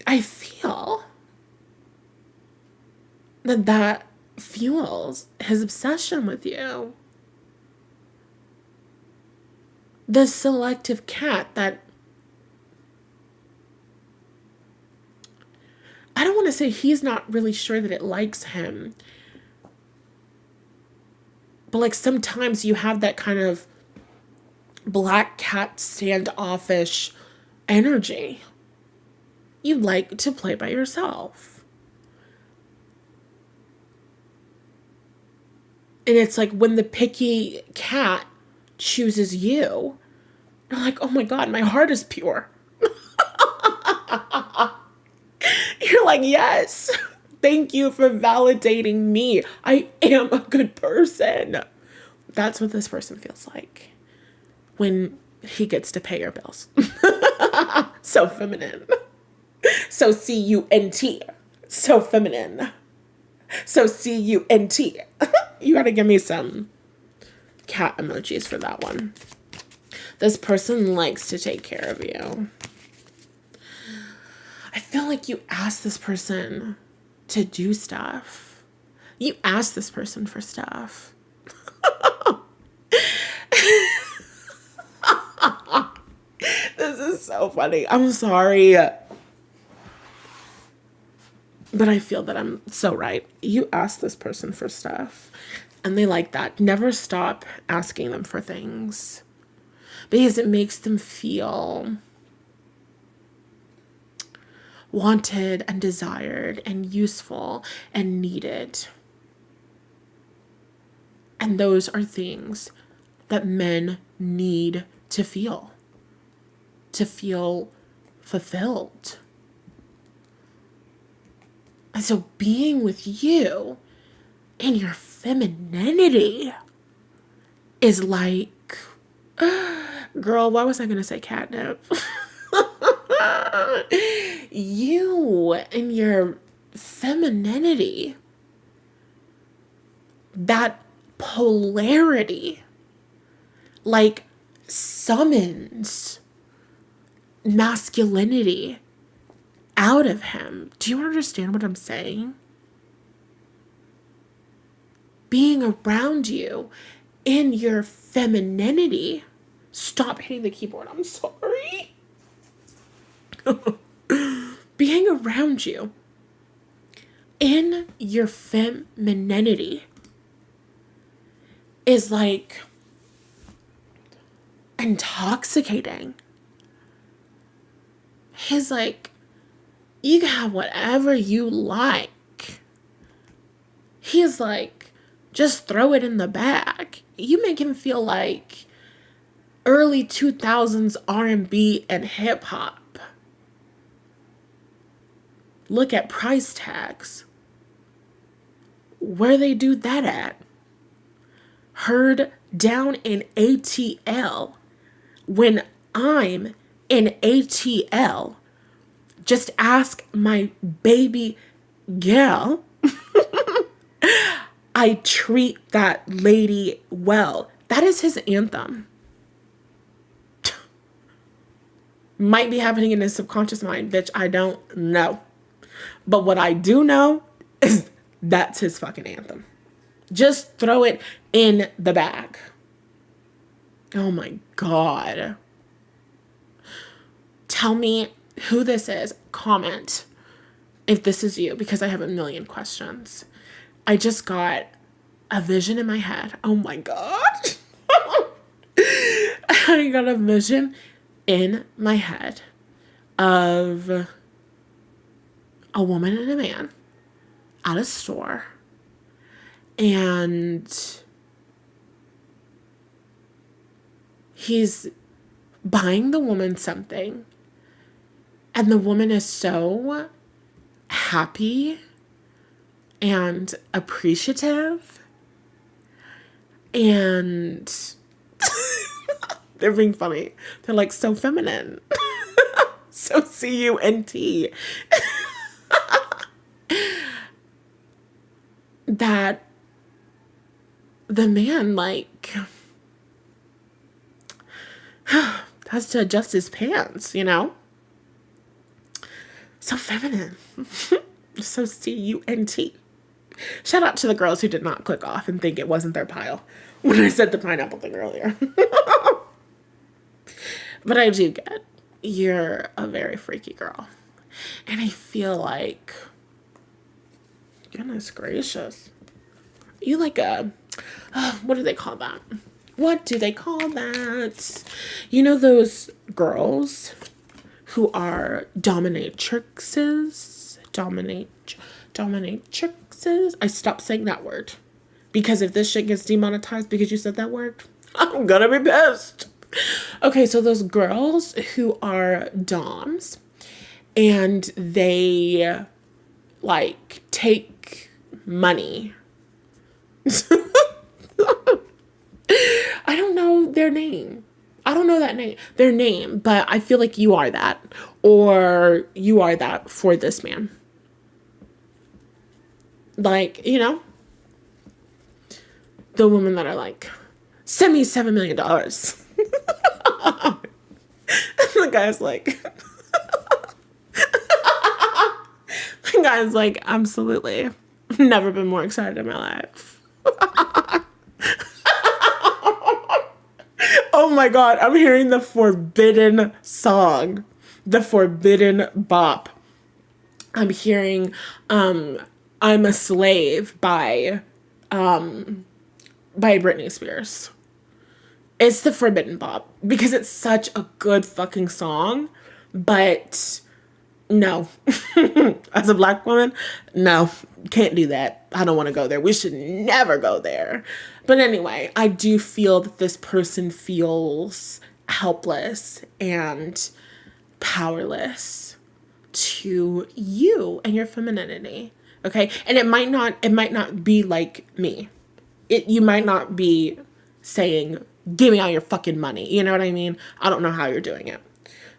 I feel that fuels his obsession with you. The selective cat that, I don't want to say he's not really sure that it likes him, but like sometimes you have that kind of black cat standoffish energy. You like to play by yourself. And it's like when the picky cat chooses you, you're like, oh my God, my heart is pure. You're like, yes, thank you for validating me. I am a good person. That's what this person feels like when he gets to pay your bills. So feminine. So C-U-N-T. So feminine. So C-U-N-T. You gotta give me some cat emojis for that one. This person likes to take care of you. I feel like you ask this person to do stuff. You ask this person for stuff. This is so funny. I'm sorry. But I feel that I'm so right. You ask this person for stuff, and they like that. Never stop asking them for things, because it makes them feel wanted and desired and useful and needed. And those are things that men need to feel fulfilled. And so being with you in your femininity is like, girl, why was I going to say catnip? You and your femininity, that polarity, like summons masculinity out of him. Do you understand what I'm saying? Being around you in your femininity. Stop hitting the keyboard. I'm sorry. Being around you in your femininity is like intoxicating. He's like, you can have whatever you like. He's like, just throw it in the bag. You make him feel like early 2000s R&B and hip hop. Look at price tags. Where they do that at? Heard down in ATL. When I'm in ATL, just ask my baby girl I treat that lady well. That is his anthem. Might be happening in his subconscious mind, bitch. I don't know. But what I do know is that's his fucking anthem. Just throw it in the bag. Oh my God. Tell me who this is. Comment if this is you, because I have a million questions. I just got a vision in my head. Oh my God. I got a vision in my head of a woman and a man at a store, and he's buying the woman something, and the woman is so happy and appreciative, and they're being funny. They're like so feminine. So C-U-N-T. That the man, like, has to adjust his pants, you know? So feminine. So C-U-N-T. Shout out to the girls who did not click off and think it wasn't their pile when I said the pineapple thing earlier. But I do get you're a very freaky girl. And I feel like, goodness gracious, you like a, what do they call that? What do they call that? You know those girls who are dominatrixes? Dominatrixes? I stopped saying that word. Because if this shit gets demonetized because you said that word, I'm gonna be pissed. Okay, so those girls who are doms and they like take money. I don't know their name. I don't know their name, but I feel like you are that, or you are that for this man. Like, you know, the women that are like, send me $7 million. The guy's like, absolutely. Never been more excited in my life. Oh my God, I'm hearing the forbidden song, the forbidden bop. I'm hearing I'm a Slave by Britney Spears. It's the forbidden bop because it's such a good fucking song, but no. As a black woman, no, can't do that. I don't want to go there. We should never go there. But anyway, I do feel that this person feels helpless and powerless to you and your femininity. Okay? And it might not be like me. You might not be saying, give me all your fucking money. You know what I mean? I don't know how you're doing it.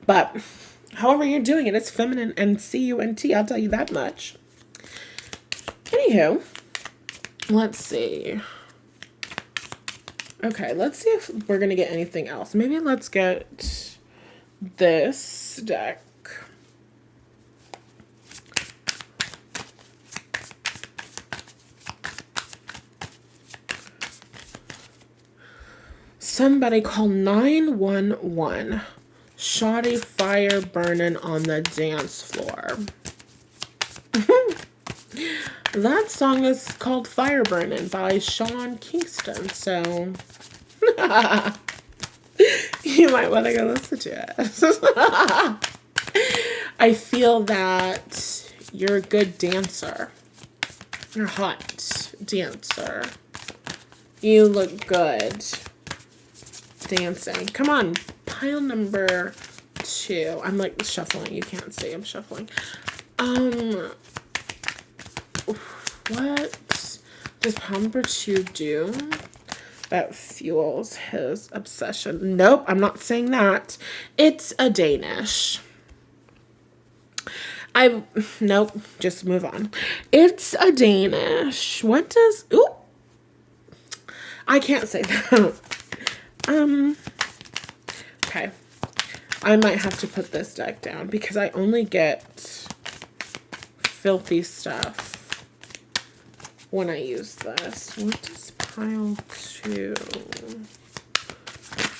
But however you're doing it, it's feminine and C-U-N-T. I'll tell you that much. Anywho, let's see. Okay, let's see if we're going to get anything else. Maybe let's get this deck. Somebody call 911. Shoddy fire burning on the dance floor. That song is called Fire Burning by Sean Kingston, so you might want to go listen to it. I feel that you're a good dancer. You're a hot dancer. You look good dancing. Come on, pile number 2. I'm like shuffling. You can't see. I'm shuffling. What does pile number 2 do that fuels his obsession? Nope, I'm not saying that. It's a Danish. Nope, just move on. It's a Danish. What does, ooh, I can't say that. Okay. I might have to put this deck down because I only get filthy stuff when I use this. What is pile 2?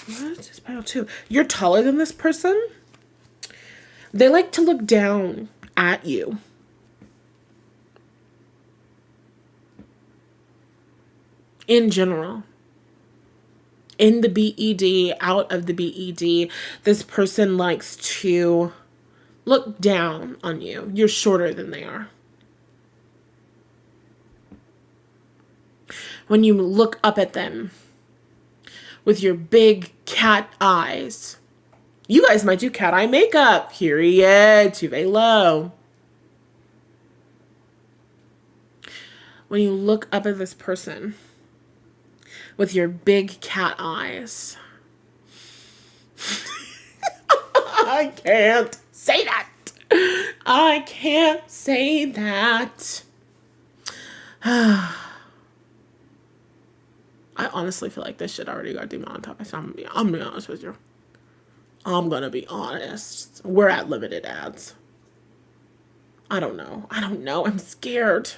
What is pile 2? You're taller than this person? They like to look down at you. In general. In the BED, out of the BED, this person likes to look down on you. You're shorter than they are. When you look up at them with your big cat eyes. You guys might do cat eye makeup. Period. Too very low. When you look up at this person with your big cat eyes. I can't say that. I can't say that. I honestly feel like this shit already got demonetized. I'm gonna be honest with you. I'm gonna be honest. We're at limited ads. I don't know. I'm scared.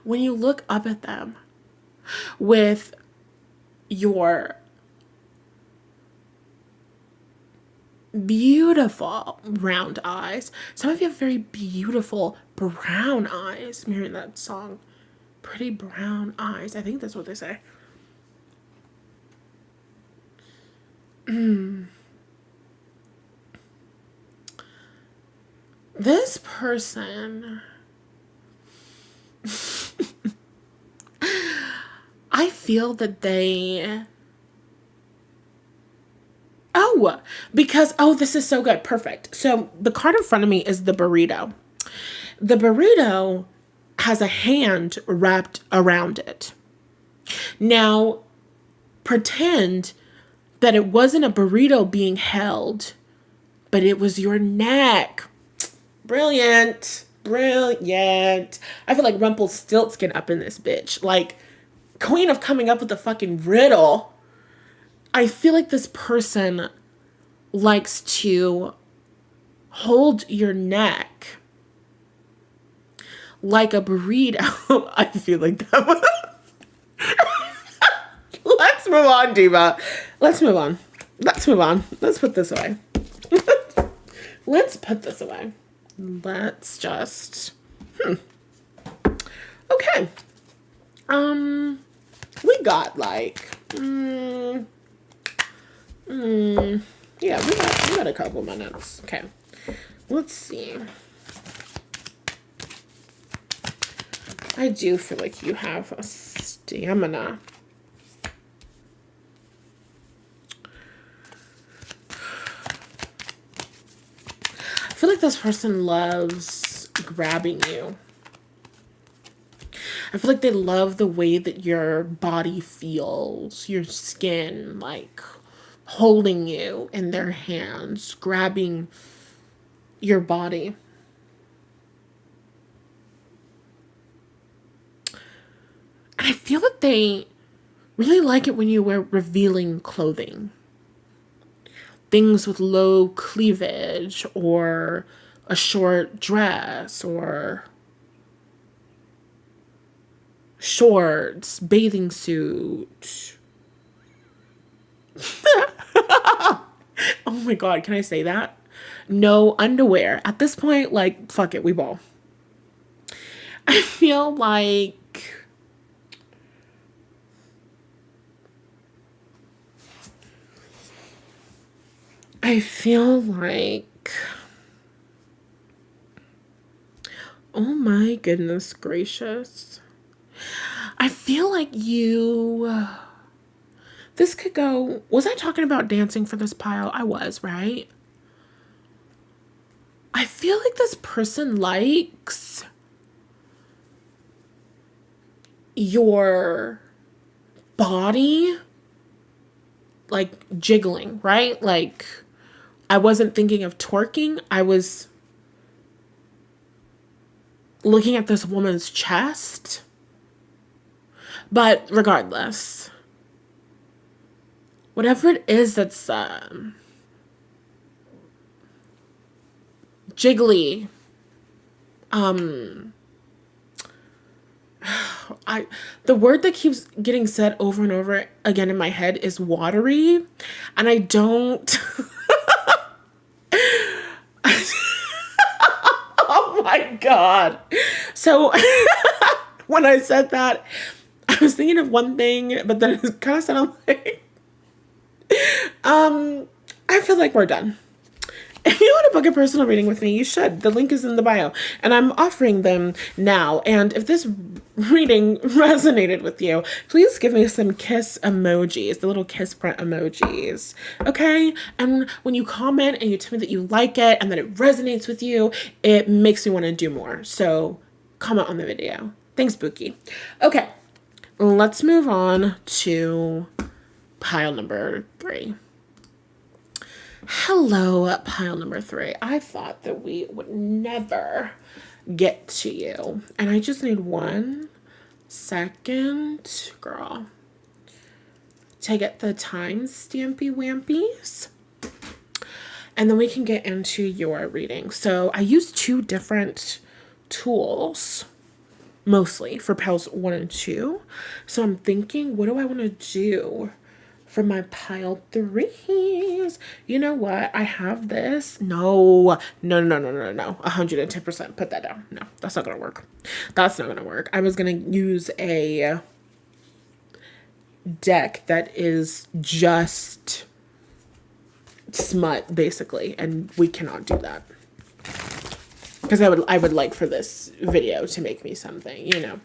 When you look up at them with your beautiful round eyes. Some of you have very beautiful brown eyes. I'm hearing that song. Pretty brown eyes. I think that's what they say. This person... I feel that they... this is so good. Perfect. So the card in front of me is the burrito. The burrito has a hand wrapped around it. Now, pretend that it wasn't a burrito being held, but it was your neck. Brilliant. Brilliant. I feel like Rumpelstiltskin up in this bitch. Like, queen of coming up with a fucking riddle. I feel like this person likes to hold your neck like a burrito. I feel like that one. Let's move on, Diva. Let's move on. Let's put this away. Let's put this away. Let's just... Okay. We got like... Yeah, we got a couple minutes. Okay. Let's see. I do feel like you have a stamina. I feel like this person loves grabbing you. I feel like they love the way that your body feels, your skin, like holding you in their hands, grabbing your body. And I feel that they really like it when you wear revealing clothing. Things with low cleavage, or a short dress, or shorts, bathing suit. Oh my God, can I say that? No underwear. At this point, like, fuck it, we ball. I feel like oh my goodness gracious. I feel like you... This could go... Was I talking about dancing for this pile? I was, right? I feel like this person likes your body, like, jiggling, right? Like, I wasn't thinking of twerking. I was looking at this woman's chest. But regardless, whatever it is that's jiggly, the word that keeps getting said over and over again in my head is watery, and I don't. Oh my God. So when I said that, I was thinking of one thing, but then it kind of sounded like, I feel like we're done. If you want to book a personal reading with me, you should. The link is in the bio, and I'm offering them now. And if this reading resonated with you, please give me some kiss emojis, the little kiss print emojis, okay? And when you comment and you tell me that you like it and that it resonates with you, it makes me want to do more. So comment on the video. Thanks, Bookie. Okay, let's move on to pile number 3. Hello, pile number 3. I thought that we would never get to you. And I just need 1 second, girl, to get the time stampy wampies. And then we can get into your reading. So I use 2 different tools, mostly for piles 1 and 2. So I'm thinking, what do I want to do for my pile 3s? You know what? I have this. No. 110%. Put that down. No, that's not going to work. That's not going to work. I was going to use a deck that is just smut, basically, and we cannot do that. Because I would like for this video to make me something, you know.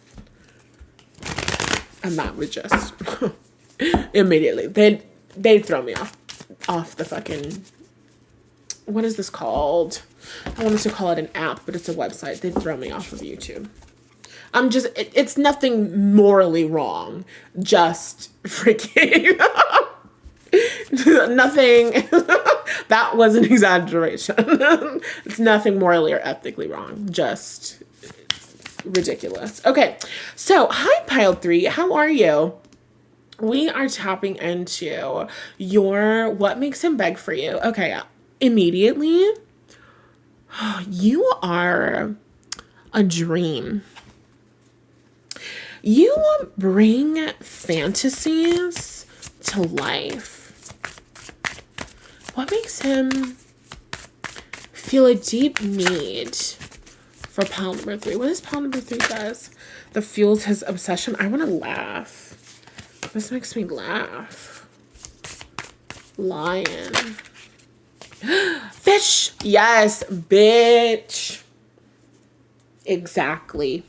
And that would just immediately they'd throw me off the fucking, what is this called? I wanted to call it an app, but it's a website. They'd throw me off of YouTube. It's nothing morally wrong, just freaking nothing. That was an exaggeration. It's nothing morally or ethically wrong, just ridiculous. Okay, so hi pile 3, how are you? We are tapping into your what makes him beg for you. Okay, immediately, you are a dream. You bring fantasies to life. What makes him feel a deep need for pile number 3? What does pile number 3 does? That fuels his obsession. I want to laugh. This makes me laugh. Lion. Fish. Yes, bitch. Exactly.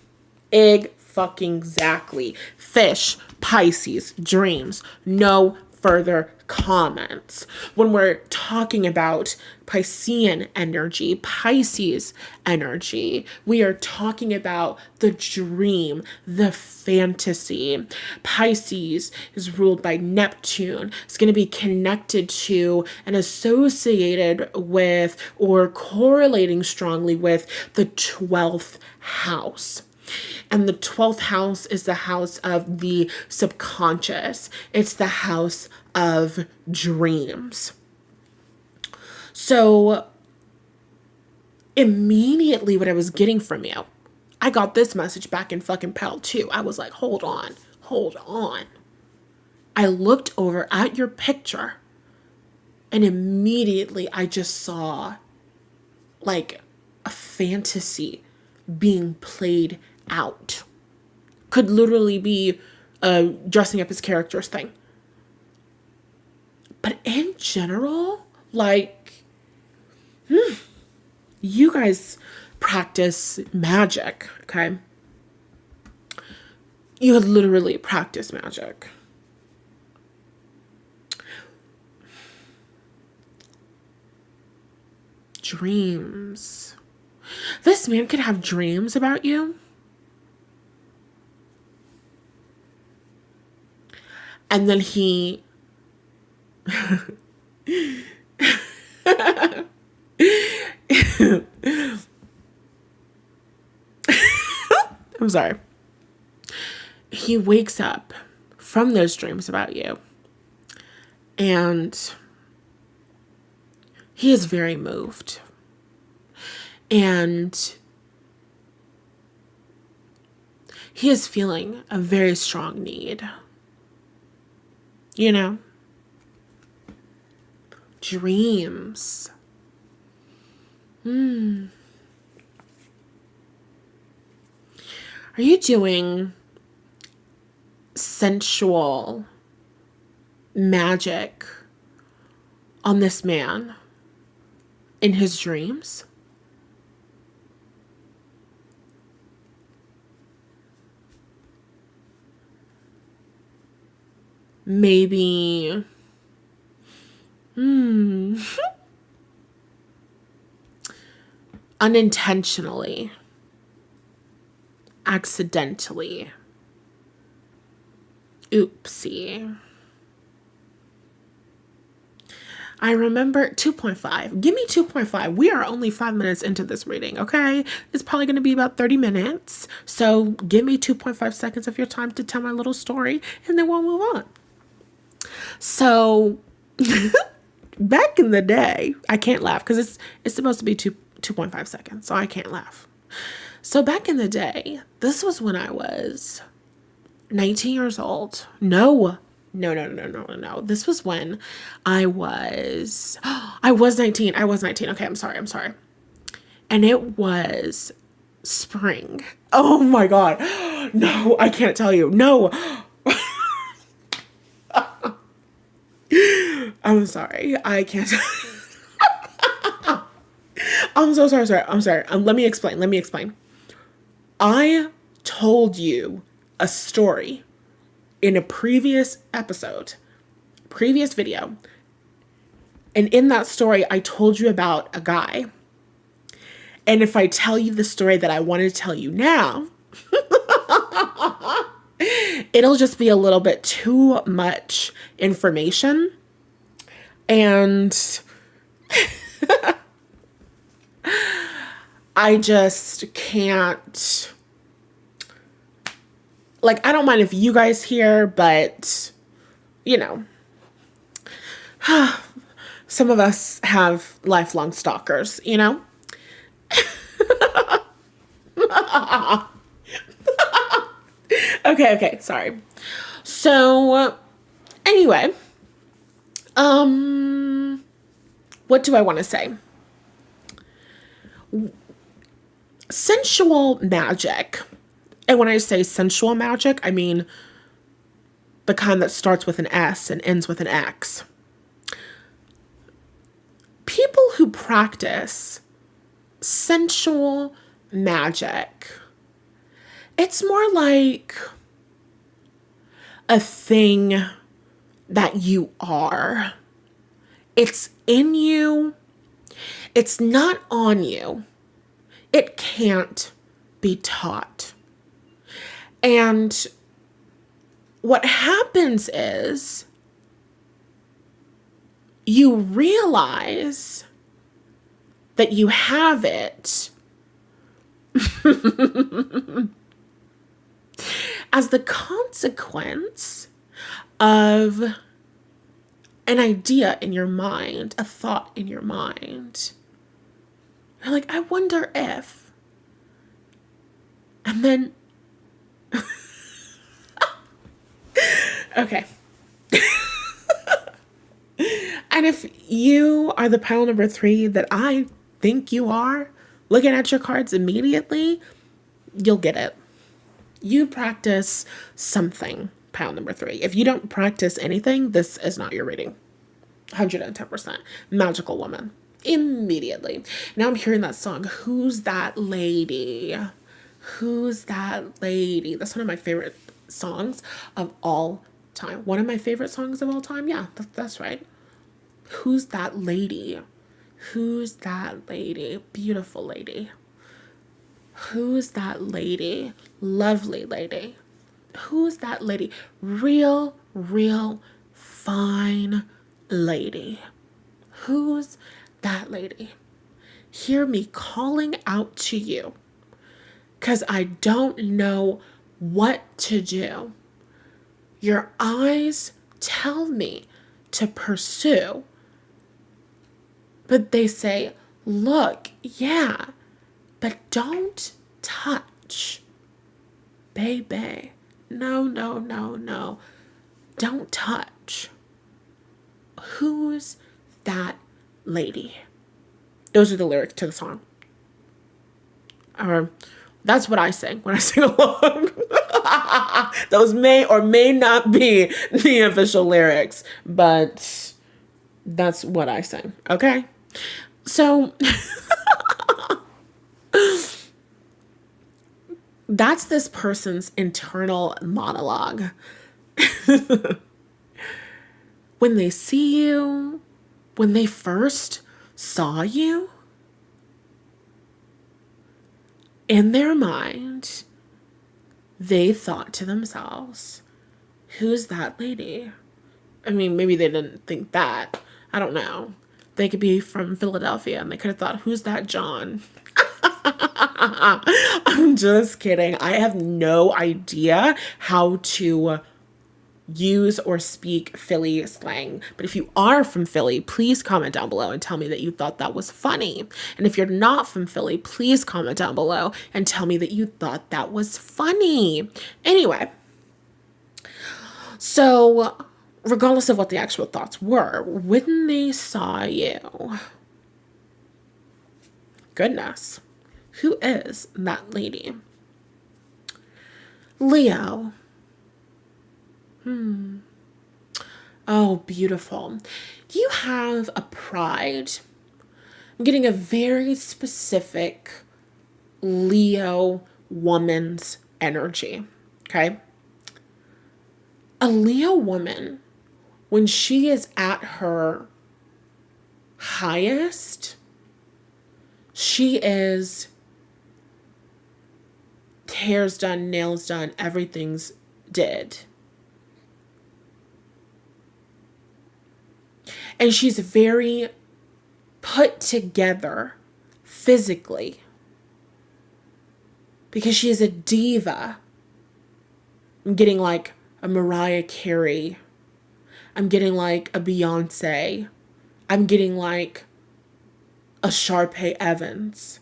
Fucking-exactly. Fish, Pisces, dreams. No further comments. When we're talking about Piscean energy, Pisces energy, we are talking about the dream, the fantasy. Pisces is ruled by Neptune. It's going to be connected to and associated with or correlating strongly with the 12th house. And the 12th house is the house of the subconscious. It's the house of dreams. So immediately what I was getting from you, I got this message back in fucking pile 2. I was like, hold on. I looked over at your picture and immediately I just saw like a fantasy being played out. Could literally be dressing up his characters thing. But in general, like, you guys practice magic, okay? You had literally practiced magic. Dreams. This man could have dreams about you. And then he I'm sorry. He wakes up from those dreams about you, and he is very moved. And he is feeling a very strong need. You know? Dreams. Are you doing sensual magic on this man in his dreams? Maybe unintentionally, accidentally. Oopsie. I remember 2.5. Give me 2.5. We are only 5 minutes into this reading, okay? It's probably going to be about 30 minutes. So give me 2.5 seconds of your time to tell my little story, and then we'll move on. So back in the day, I can't laugh because it's supposed to be 2.5 seconds, so I can't laugh. So back in the day, this was when I was 19 years old. No. This was when I was 19. I was 19. Okay, I'm sorry. And it was spring. Oh my God. No, I can't tell you. No. I'm sorry. I can't. I'm so sorry. I'm sorry. Let me explain. I told you a story in a previous video. And in that story, I told you about a guy. And if I tell you the story that I want to tell you now, it'll just be a little bit too much information. And I just can't. Like, I don't mind if you guys hear, but, you know, some of us have lifelong stalkers, you know? Okay, sorry. So, anyway, what do I want to say? Sensual magic. And when I say sensual magic, I mean the kind that starts with an S and ends with an X. People who practice sensual magic, it's more like a thing that you are. It's in you. It's not on you. It can't be taught. And what happens is you realize that you have it as the consequence of an idea in your mind, a thought in your mind. You're like, I wonder if. And then okay. And if you are the pile number 3 that I think you are, looking at your cards immediately, you'll get it. You practice something, pile number 3. If you don't practice anything, this is not your reading. 110%. Magical woman. Immediately. Now I'm hearing that song, Who's That Lady? Who's That Lady? That's one of my favorite songs of all time. One of my favorite songs of all time? Yeah, that's right. Who's that lady? Who's that lady? Beautiful lady. Who's that lady? Lovely lady. Who's that lady? Real fine lady. Who's that lady? Hear me calling out to you because I don't know what to do. Your eyes tell me to pursue, but they say, look, yeah, but don't touch. Baby, no, no, no, no. Don't touch. Who's that lady? Those are the lyrics to the song. That's what I sing when I sing along. Those may or may not be the official lyrics, but that's what I sing. Okay? So that's this person's internal monologue. When they see you, when they first saw you, in their mind, they thought to themselves, who's that lady? I mean, maybe they didn't think that. I don't know. They could be from Philadelphia and they could have thought, who's that John? I'm just kidding. I have no idea how to use or speak Philly slang. But if you are from Philly, please comment down below and tell me that you thought that was funny. And if you're not from Philly, please comment down below and tell me that you thought that was funny. Anyway, so regardless of what the actual thoughts were, when they saw you, goodness, who is that lady? Leo. Oh, beautiful. You have a pride. I'm getting a very specific Leo woman's energy. Okay? A Leo woman, when she is at her highest, she is hair's done, nails done, everything's did. And she's very put together physically because she is a diva. I'm getting like a Mariah Carey. I'm getting like a Beyonce. I'm getting like a Sharpay Evans.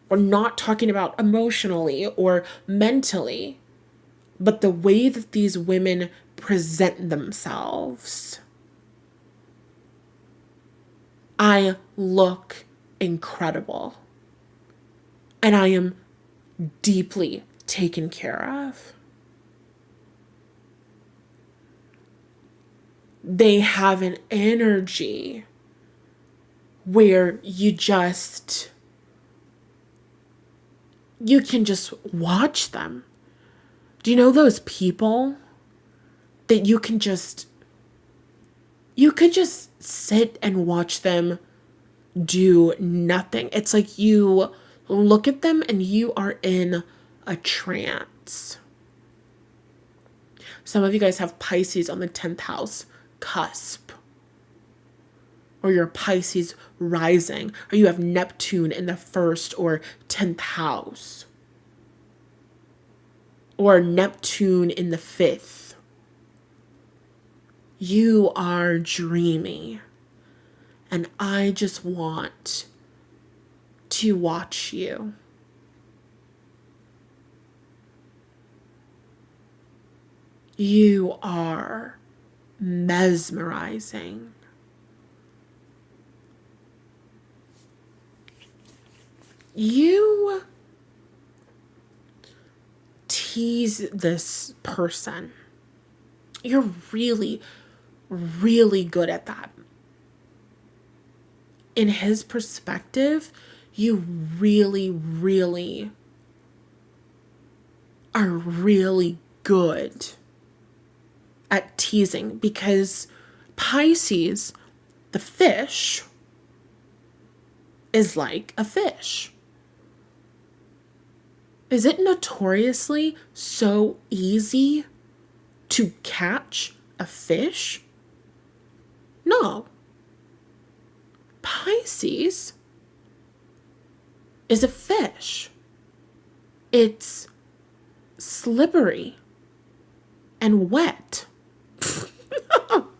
We're not talking about emotionally or mentally, but the way that these women present themselves. I look incredible. And I am deeply taken care of. They have an energy where you can just watch them. Do you know those people that you could just sit and watch them do nothing? It's like you look at them and you are in a trance. Some of you guys have Pisces on the 10th house cusp. Or you're Pisces rising. Or you have Neptune in the 1st or 10th house. Or Neptune in the 5th. You are dreamy. And I just want to watch you. You are mesmerizing. You tease this person. You're really, really good at that. In his perspective, you really, really are really good at teasing, because Pisces, the fish, is like a fish. Is it notoriously so easy to catch a fish? No. Pisces is a fish. It's slippery and wet.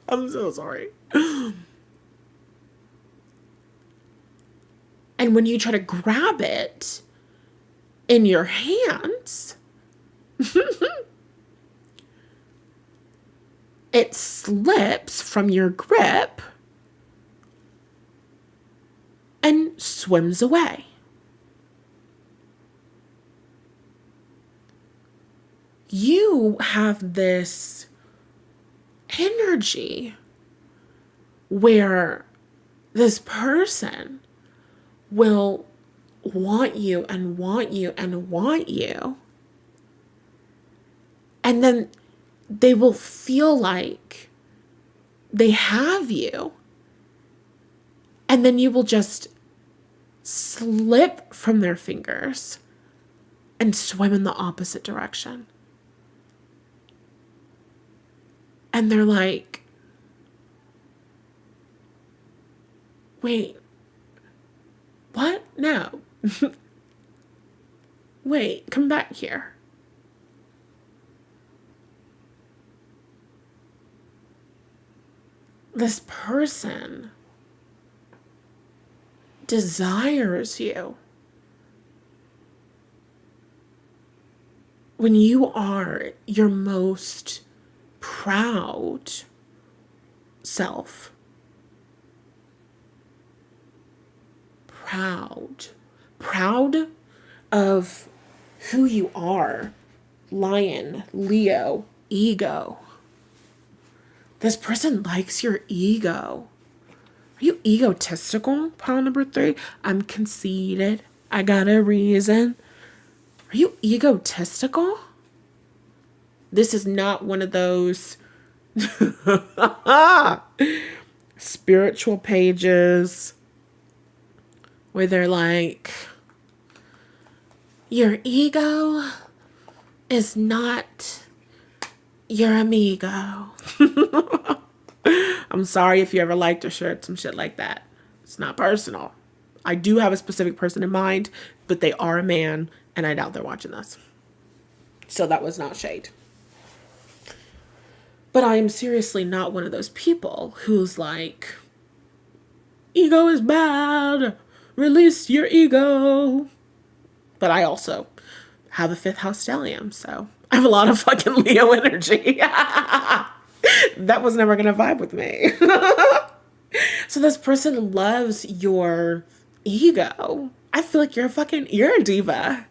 I'm so sorry. And when you try to grab it in your hands, it slips from your grip and swims away. You have this energy where this person will want you and want you and want you. And then they will feel like they have you. And then you will just slip from their fingers and swim in the opposite direction. And they're like, wait, what? No. Wait, come back here. This person desires you when you are your most proud self. Proud of who you are. Lion, Leo, ego. This person likes your ego. Are you egotistical? Pile number 3. I'm conceited. I got a reason. Are you egotistical? This is not one of those spiritual pages where they're like, your ego is not your amigo. I'm sorry if you ever liked or shared some shit like that. It's not personal. I do have a specific person in mind, but they are a man, and I doubt they're watching this. So that was not shade. But I am seriously not one of those people who's like, ego is bad. Release your ego. But I also have a 5th house stellium, so I have a lot of fucking Leo energy. That was never going to vibe with me. So this person loves your ego. I feel like you're a diva.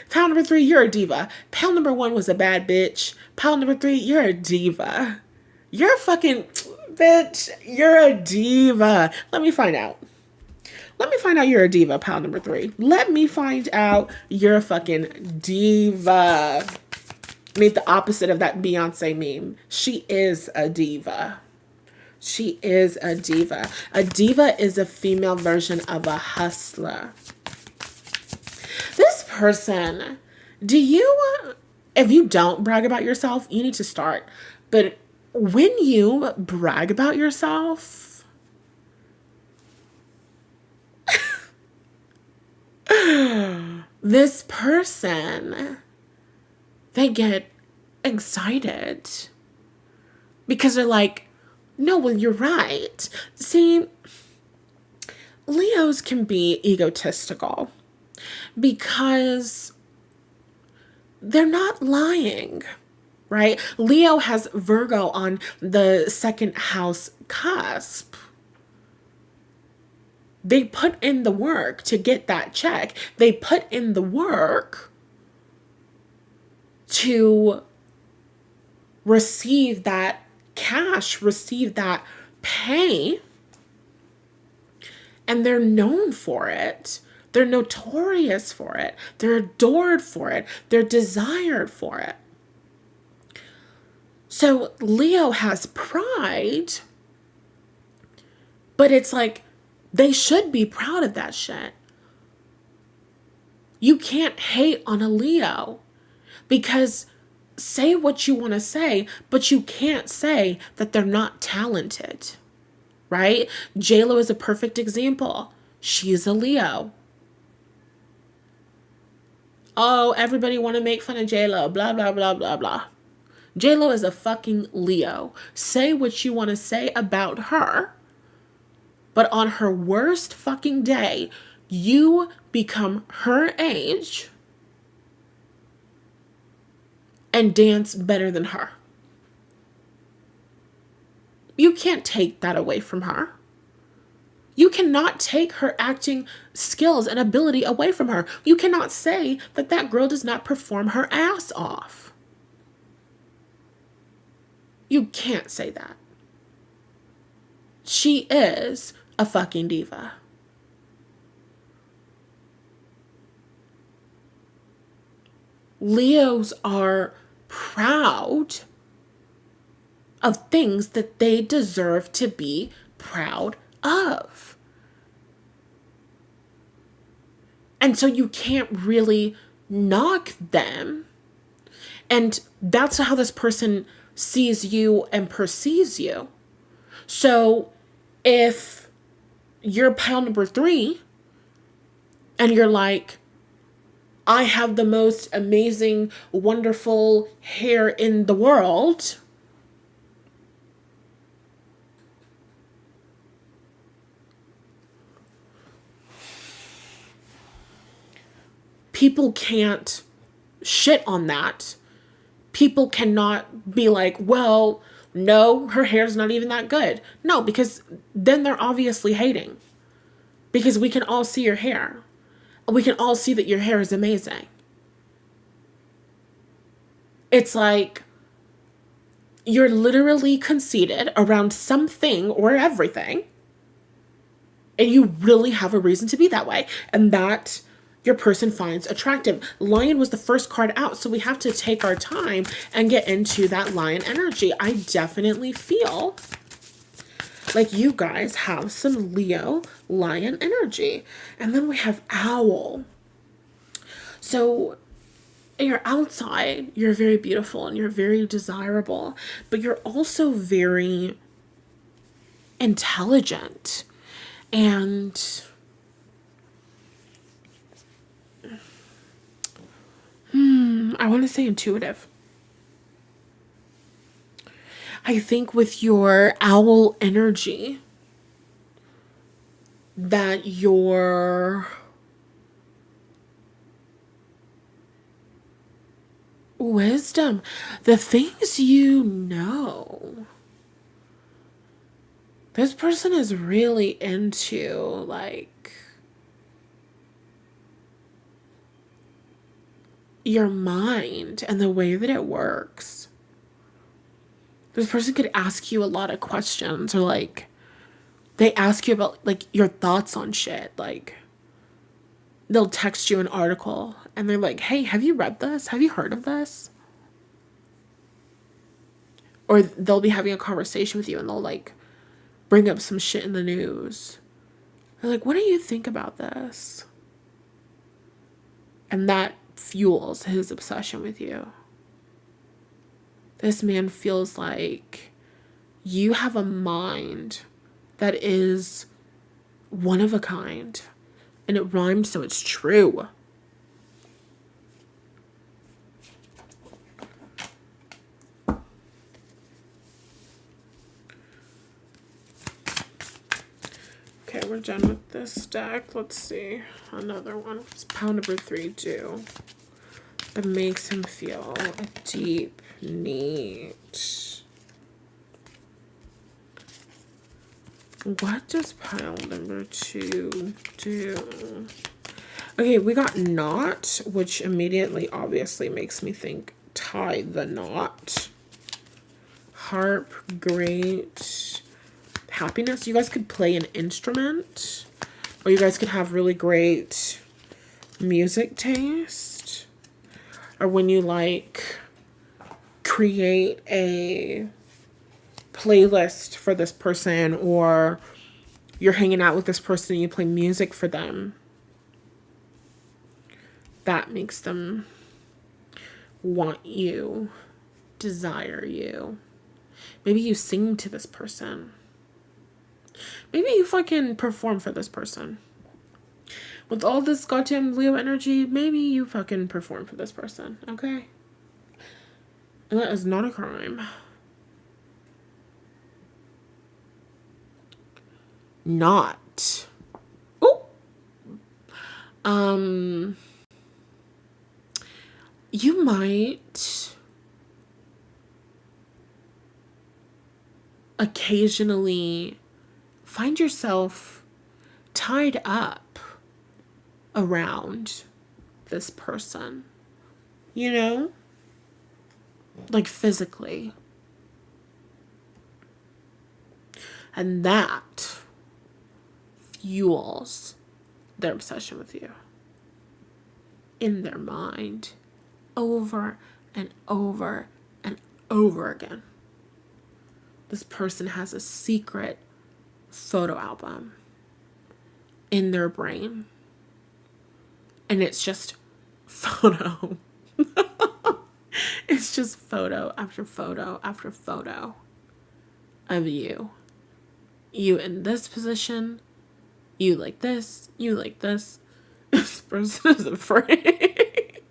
Pile number 3, you're a diva. Pile number 1 was a bad bitch. Pile number 3, you're a diva. You're a fucking bitch. You're a diva. Let me find out. You're a diva, pile number 3. Let me find out you're a fucking diva. I need the opposite of that Beyonce meme. She is a diva. She is a diva. A diva is a female version of a hustler. This person, if you don't brag about yourself, you need to start. But when you brag about yourself, this person, they get excited because they're like, no, well, you're right. See, Leos can be egotistical because they're not lying, right? Leo has Virgo on the 2nd house cusp. They put in the work to get that check. They put in the work to receive that cash, receive that pay. And they're known for it. They're notorious for it. They're adored for it. They're desired for it. So Leo has pride, but it's like, they should be proud of that shit. You can't hate on a Leo because say what you want to say, but you can't say that they're not talented, right? JLo is a perfect example. She's a Leo. Oh, everybody want to make fun of J-Lo, blah, blah, blah, blah, blah. J-Lo is a fucking Leo. Say what you want to say about her, but on her worst fucking day, you become her age and dance better than her. You can't take that away from her. You cannot take her acting skills and ability away from her. You cannot say that that girl does not perform her ass off. You can't say that. She is a fucking diva. Leos are proud of things that they deserve to be proud of. And so you can't really knock them. And that's how this person sees you and perceives you. So if you're pile number 3 and you're like, I have the most amazing, wonderful hair in the world, people can't shit on that. People cannot be like, well, no, her hair's not even that good. No, because then they're obviously hating. Because we can all see your hair. We can all see that your hair is amazing. It's like you're literally conceited around something or everything, and you really have a reason to be that way. And that your person finds attractive. Lion was the first card out, so we have to take our time and get into that lion energy. I definitely feel like you guys have some Leo lion energy. And then we have owl. So you're outside, you're very beautiful and you're very desirable, but you're also very intelligent and I want to say intuitive. I think with your owl energy that your wisdom, the things you know, this person is really into like your mind and the way that it works. This person could ask you a lot of questions, or like they ask you about like your thoughts on shit. Like they'll text you an article and they're like, hey, have you read this? Have you heard of this? Or they'll be having a conversation with you and they'll like bring up some shit in the news. They're like, what do you think about this? And that fuels his obsession with you. This man feels like you have a mind that is one of a kind. And it rhymes, so it's true. Okay, we're done with this stack. Let's see. Another one. What does pile number 3 do? That makes him feel a deep need. What does pile number 2 do? Okay, we got knot, which immediately obviously makes me think tie the knot. Harp, great. Happiness. You guys could play an instrument, or you guys could have really great music taste, or when you like create a playlist for this person, or you're hanging out with this person and you play music for them, that makes them want you, desire you. Maybe you sing to this person. Maybe you fucking perform for this person. With all this goddamn Leo energy, maybe you fucking perform for this person, okay? And that is not a crime. Not. Oh. You might occasionally find yourself tied up around this person, you know? Like physically. And that fuels their obsession with you in their mind over and over and over again. This person has a secret photo album in their brain, and it's just photo. It's just photo after photo after photo of you. You in this position, you like this, you like this. This person is a freak.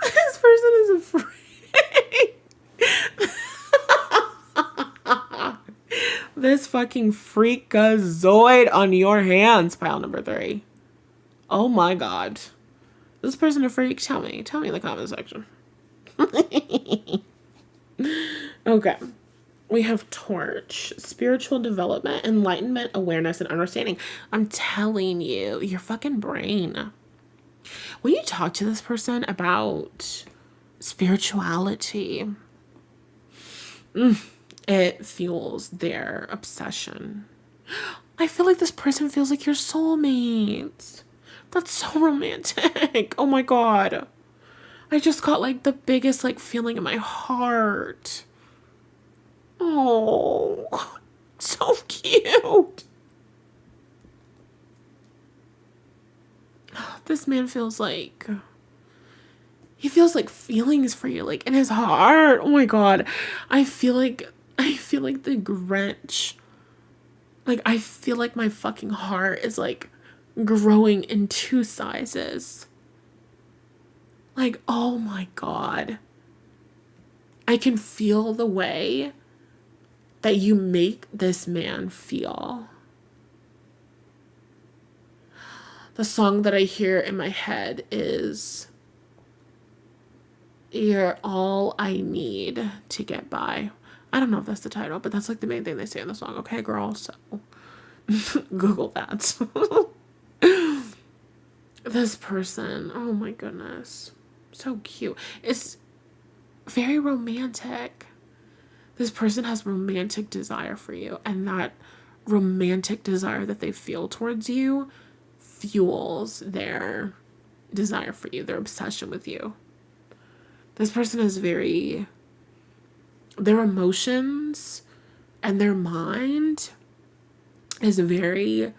This person is a freak. This fucking freakazoid on your hands, pile number 3. Oh my god. This person a freak? Tell me in the comment section. Okay. We have Torch, spiritual development, enlightenment, awareness, and understanding. I'm telling you, your fucking brain. When you talk to this person about spirituality, it fuels their obsession. I feel like this person feels like your soulmate. That's so romantic. Oh my god. I just got like the biggest like feeling in my heart. Oh, so cute. This man feels like feelings for you, like in his heart. Oh my god. I feel like the Grinch. Like I feel like my fucking heart is like growing in 2 sizes. Like, oh my god. I can feel the way that you make this man feel. The song that I hear in my head is "You're All I Need to Get By." I don't know if that's the title, but that's like the main thing they say in the song. Okay, girl, so Google that. This person, oh my goodness. So cute. It's very romantic. This person has romantic desire for you, and that romantic desire that they feel towards you fuels their desire for you, their obsession with you. This person is their emotions and their mind is very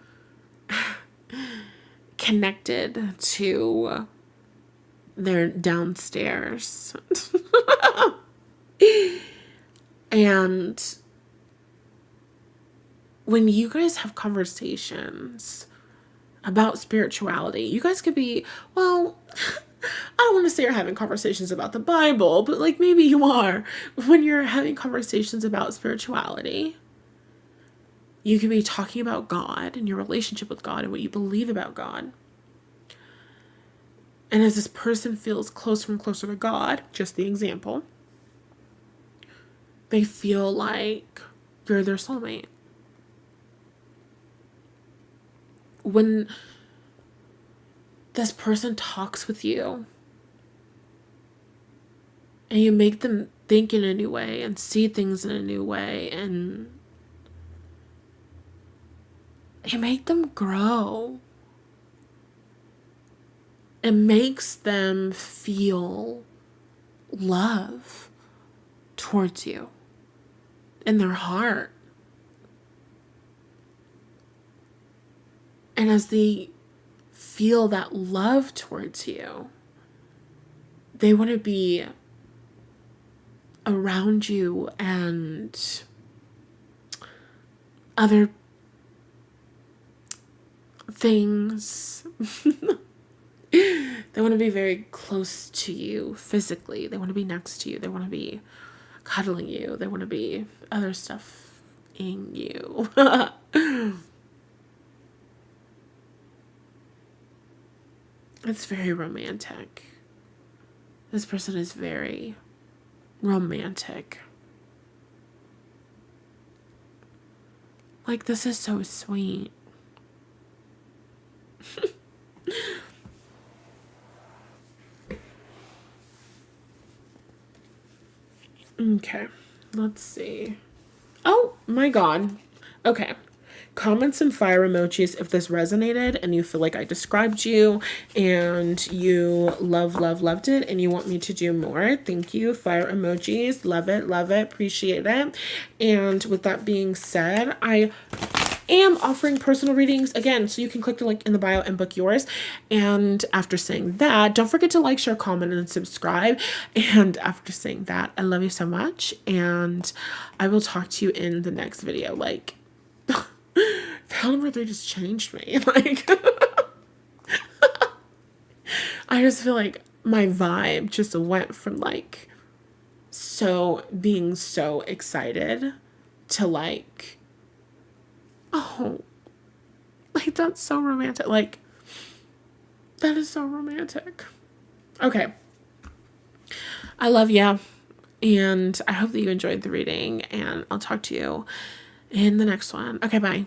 connected to their downstairs. And when you guys have conversations about spirituality, you guys could be, well, I don't want to say you're having conversations about the Bible, but like maybe you are. When you're having conversations about spirituality, you could be talking about God and your relationship with God and what you believe about God. And as this person feels closer and closer to God, just the example, they feel like you're their soulmate. When this person talks with you and you make them think in a new way and see things in a new way and you make them grow, it makes them feel love towards you in their heart. And as they feel that love towards you, they want to be around you and other things. They want to be very close to you physically. They want to be next to you. They want to be cuddling you. They want to be other stuff in you. It's very romantic. This person is very romantic. Like, this is so sweet. Okay, let's see. Oh my god. Okay. Comment some fire emojis if this resonated and you feel like I described you and you loved it and you want me to do more. Thank you. Fire emojis. Love it. Appreciate it. And with that being said, I am offering personal readings again, so you can click the link in the bio and book yours. And after saying that, don't forget to like, share, comment, and subscribe. And after saying that, I love you so much, and I will talk to you in the next video. Like, Valentine's just changed me. Like, I just feel like my vibe just went from like being so excited to like, oh, like, that's so romantic. Like, that is so romantic. Okay. I love you. And I hope that you enjoyed the reading. And I'll talk to you in the next one. Okay, bye.